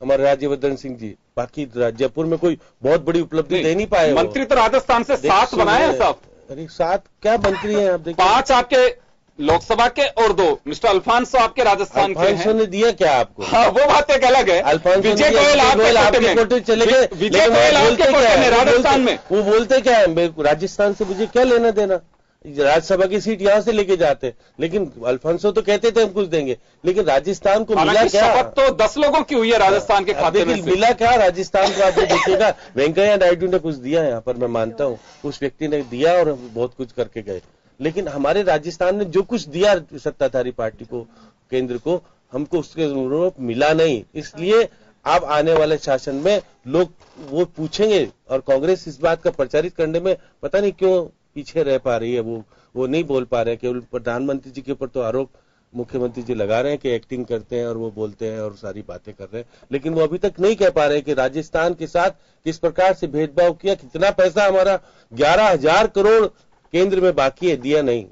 S8: हमारे राज्यवर्धन सिंह जी, बाकी जयपुर में कोई बहुत बड़ी उपलब्धि दे नहीं पाए।
S5: मंत्री तो राजस्थान से 7 बनाए हैं साहब।
S8: अरे 7 क्या मंत्री हैं आप देखिए,
S5: 5 आपके लोकसभा के और 2 मिस्टर अल्फांसो आपके राजस्थान के हैं।
S8: अल्फांसो ने दिया क्या आपको?
S5: हाँ, वो बात एक अलग है।
S8: विजय गोयल आपके कोटे चले गए,
S5: विजय गोयल आपके कोटे में राजस्थान में
S8: वो बोलते क्या है, राजस्थान से मुझे क्या लेना देना, राज्यसभा की सीट यहां से लेके जाते, लेकिन अल्फांसो तो कहते थे हम कुछ देंगे, लेकिन राजस्थान को मिला क्या?
S5: शपथ तो 10 लोगों की हुई है राजस्थान के खाते में,
S8: मिला क्या राजस्थान को? आप देखिएगा वेंकैया नायडू ने कुछ दिया यहाँ पर, मैं मानता हूँ उस व्यक्ति ने दिया और बहुत कुछ करके गए, लेकिन हमारे राजस्थान ने जो कुछ दिया सत्ताधारी पार्टी को, केंद्र को, हमको उसके अनुरूप मिला नहीं। इसलिए अब आने वाले शासन में लोग वो पूछेंगे, और कांग्रेस इस बात का प्रचारित करने में पता नहीं क्यों पीछे रह पा रही है, वो नहीं बोल पा रहे। केवल प्रधानमंत्री जी के ऊपर तो आरोप मुख्यमंत्री जी लगा रहे हैं कि एक्टिंग करते हैं और वो बोलते हैं और सारी बातें कर रहे हैं, लेकिन वो अभी तक नहीं कह पा रहे कि राजस्थान के साथ किस प्रकार से भेदभाव किया, कितना पैसा हमारा 11,000 करोड़ केंद्र में बाकी है, दिया नहीं।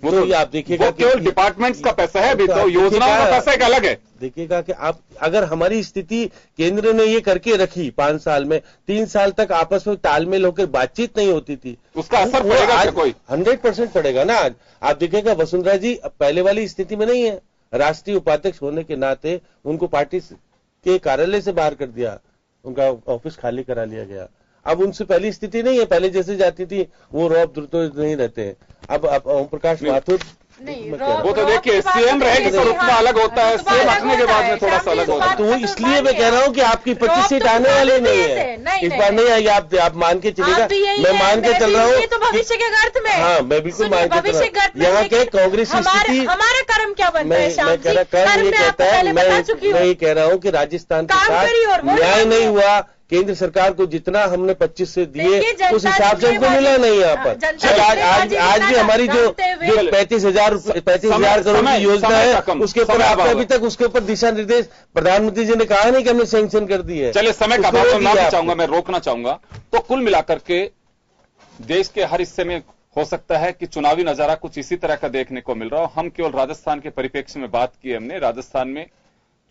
S5: वो तो आप देखिएगा केवल डिपार्टमेंट्स का पैसा है, अभी तो योजनाओं का पैसा एक अलग है।
S8: देखिएगा कि आप अगर हमारी स्थिति केंद्र ने ये करके रखी 5 साल में, 3 साल तक आपस में तालमेल होकर बातचीत नहीं होती थी,
S5: उसका असर पड़ेगा क्या? कोई
S8: 100% पड़ेगा ना। आज आप देखिएगा वसुंधरा जी पहले वाली स्थिति में नहीं है, राष्ट्रीय उपाध्यक्ष होने के नाते उनको पार्टी के कार्यालय से बाहर कर दिया, उनका ऑफिस खाली करा लिया गया। अब उनसे पहली स्थिति नहीं है, पहले जैसे जाती थी वो रौब द्रुतो नहीं रहते हैं। अब ओम प्रकाश माथुर
S6: नहीं,
S5: वो तो देखिए सीएम रहेगी तो रुतबा अलग होता है, सीएम हटने के बाद में थोड़ा सा अलग होता है।
S8: तो इसलिए मैं कह रहा हूँ कि आपकी 25 सीट आने वाली नहीं है, इस बार नहीं आएगी। आप मान के चलिएगा, मैं मान के चल रहा हूँ
S9: तो भविष्य के अर्थ में।
S8: हाँ, मैं बिल्कुल मान के चल रहा हूँ। यहाँ के कांग्रेस की स्थिति,
S9: हमारा कर्म क्या बनता है?
S8: मैं कह रहा कर्म ये कहता है, मैं ये कह रहा हूँ कि राजस्थान के साथ न्याय नहीं हुआ। केंद्र सरकार को जितना हमने 25 से दिए उस हिसाब से हमको मिला नहीं यहाँ पर। आज भी हमारी जो 35,000 करोड़ की योजना है उसके ऊपर आपने अभी तक उसके ऊपर दिशा निर्देश प्रधानमंत्री जी ने कहा नहीं कि हमने सैंक्शन कर दी है।
S5: चलिए समय का अभाव ना चाहूंगा, मैं रोकना चाहूंगा। तो कुल मिलाकर के देश के हर हिस्से में हो सकता है कि चुनावी नजारा कुछ इसी तरह का देखने को मिल रहा हो। हम केवल राजस्थान के परिप्रेक्ष्य में बात की हमने। राजस्थान में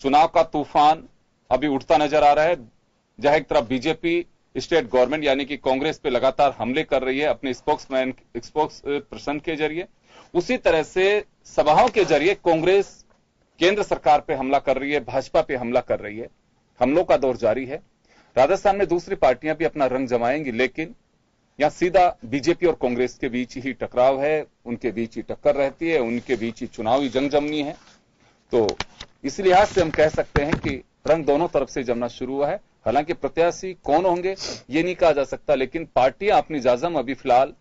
S5: चुनाव का तूफान अभी उठता नजर आ रहा है, जहां एक तरफ बीजेपी स्टेट गवर्नमेंट यानी कि कांग्रेस पे लगातार हमले कर रही है अपने स्पोक्स पर्सन के जरिए, उसी तरह से सभाओं के जरिए कांग्रेस केंद्र सरकार पे हमला कर रही है, भाजपा पे हमला कर रही है। हमलों का दौर जारी है। राजस्थान में दूसरी पार्टियां भी अपना रंग जमाएंगी, लेकिन यहां सीधा बीजेपी और कांग्रेस के बीच ही टकराव है, उनके बीच ही टक्कर रहती है, उनके बीच ही चुनावी जंग जमनी है। तो इस लिहाज से हम कह सकते हैं कि रंग दोनों तरफ से जमना शुरू हुआ है। हालांकि प्रत्याशी कौन होंगे ये नहीं कहा जा सकता, लेकिन पार्टियां अपनी जाजम अभी फिलहाल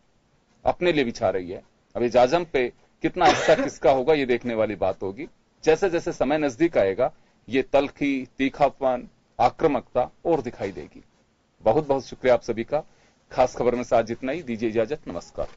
S5: अपने लिए बिछा रही है। अभी जाजम पे कितना हिस्सा किसका होगा ये देखने वाली बात होगी। जैसे जैसे समय नजदीक आएगा ये तलखी, तीखापन, आक्रामकता और दिखाई देगी। बहुत बहुत शुक्रिया आप सभी का। खास खबर में से आज इतना ही। दीजिए इजाजत, नमस्कार।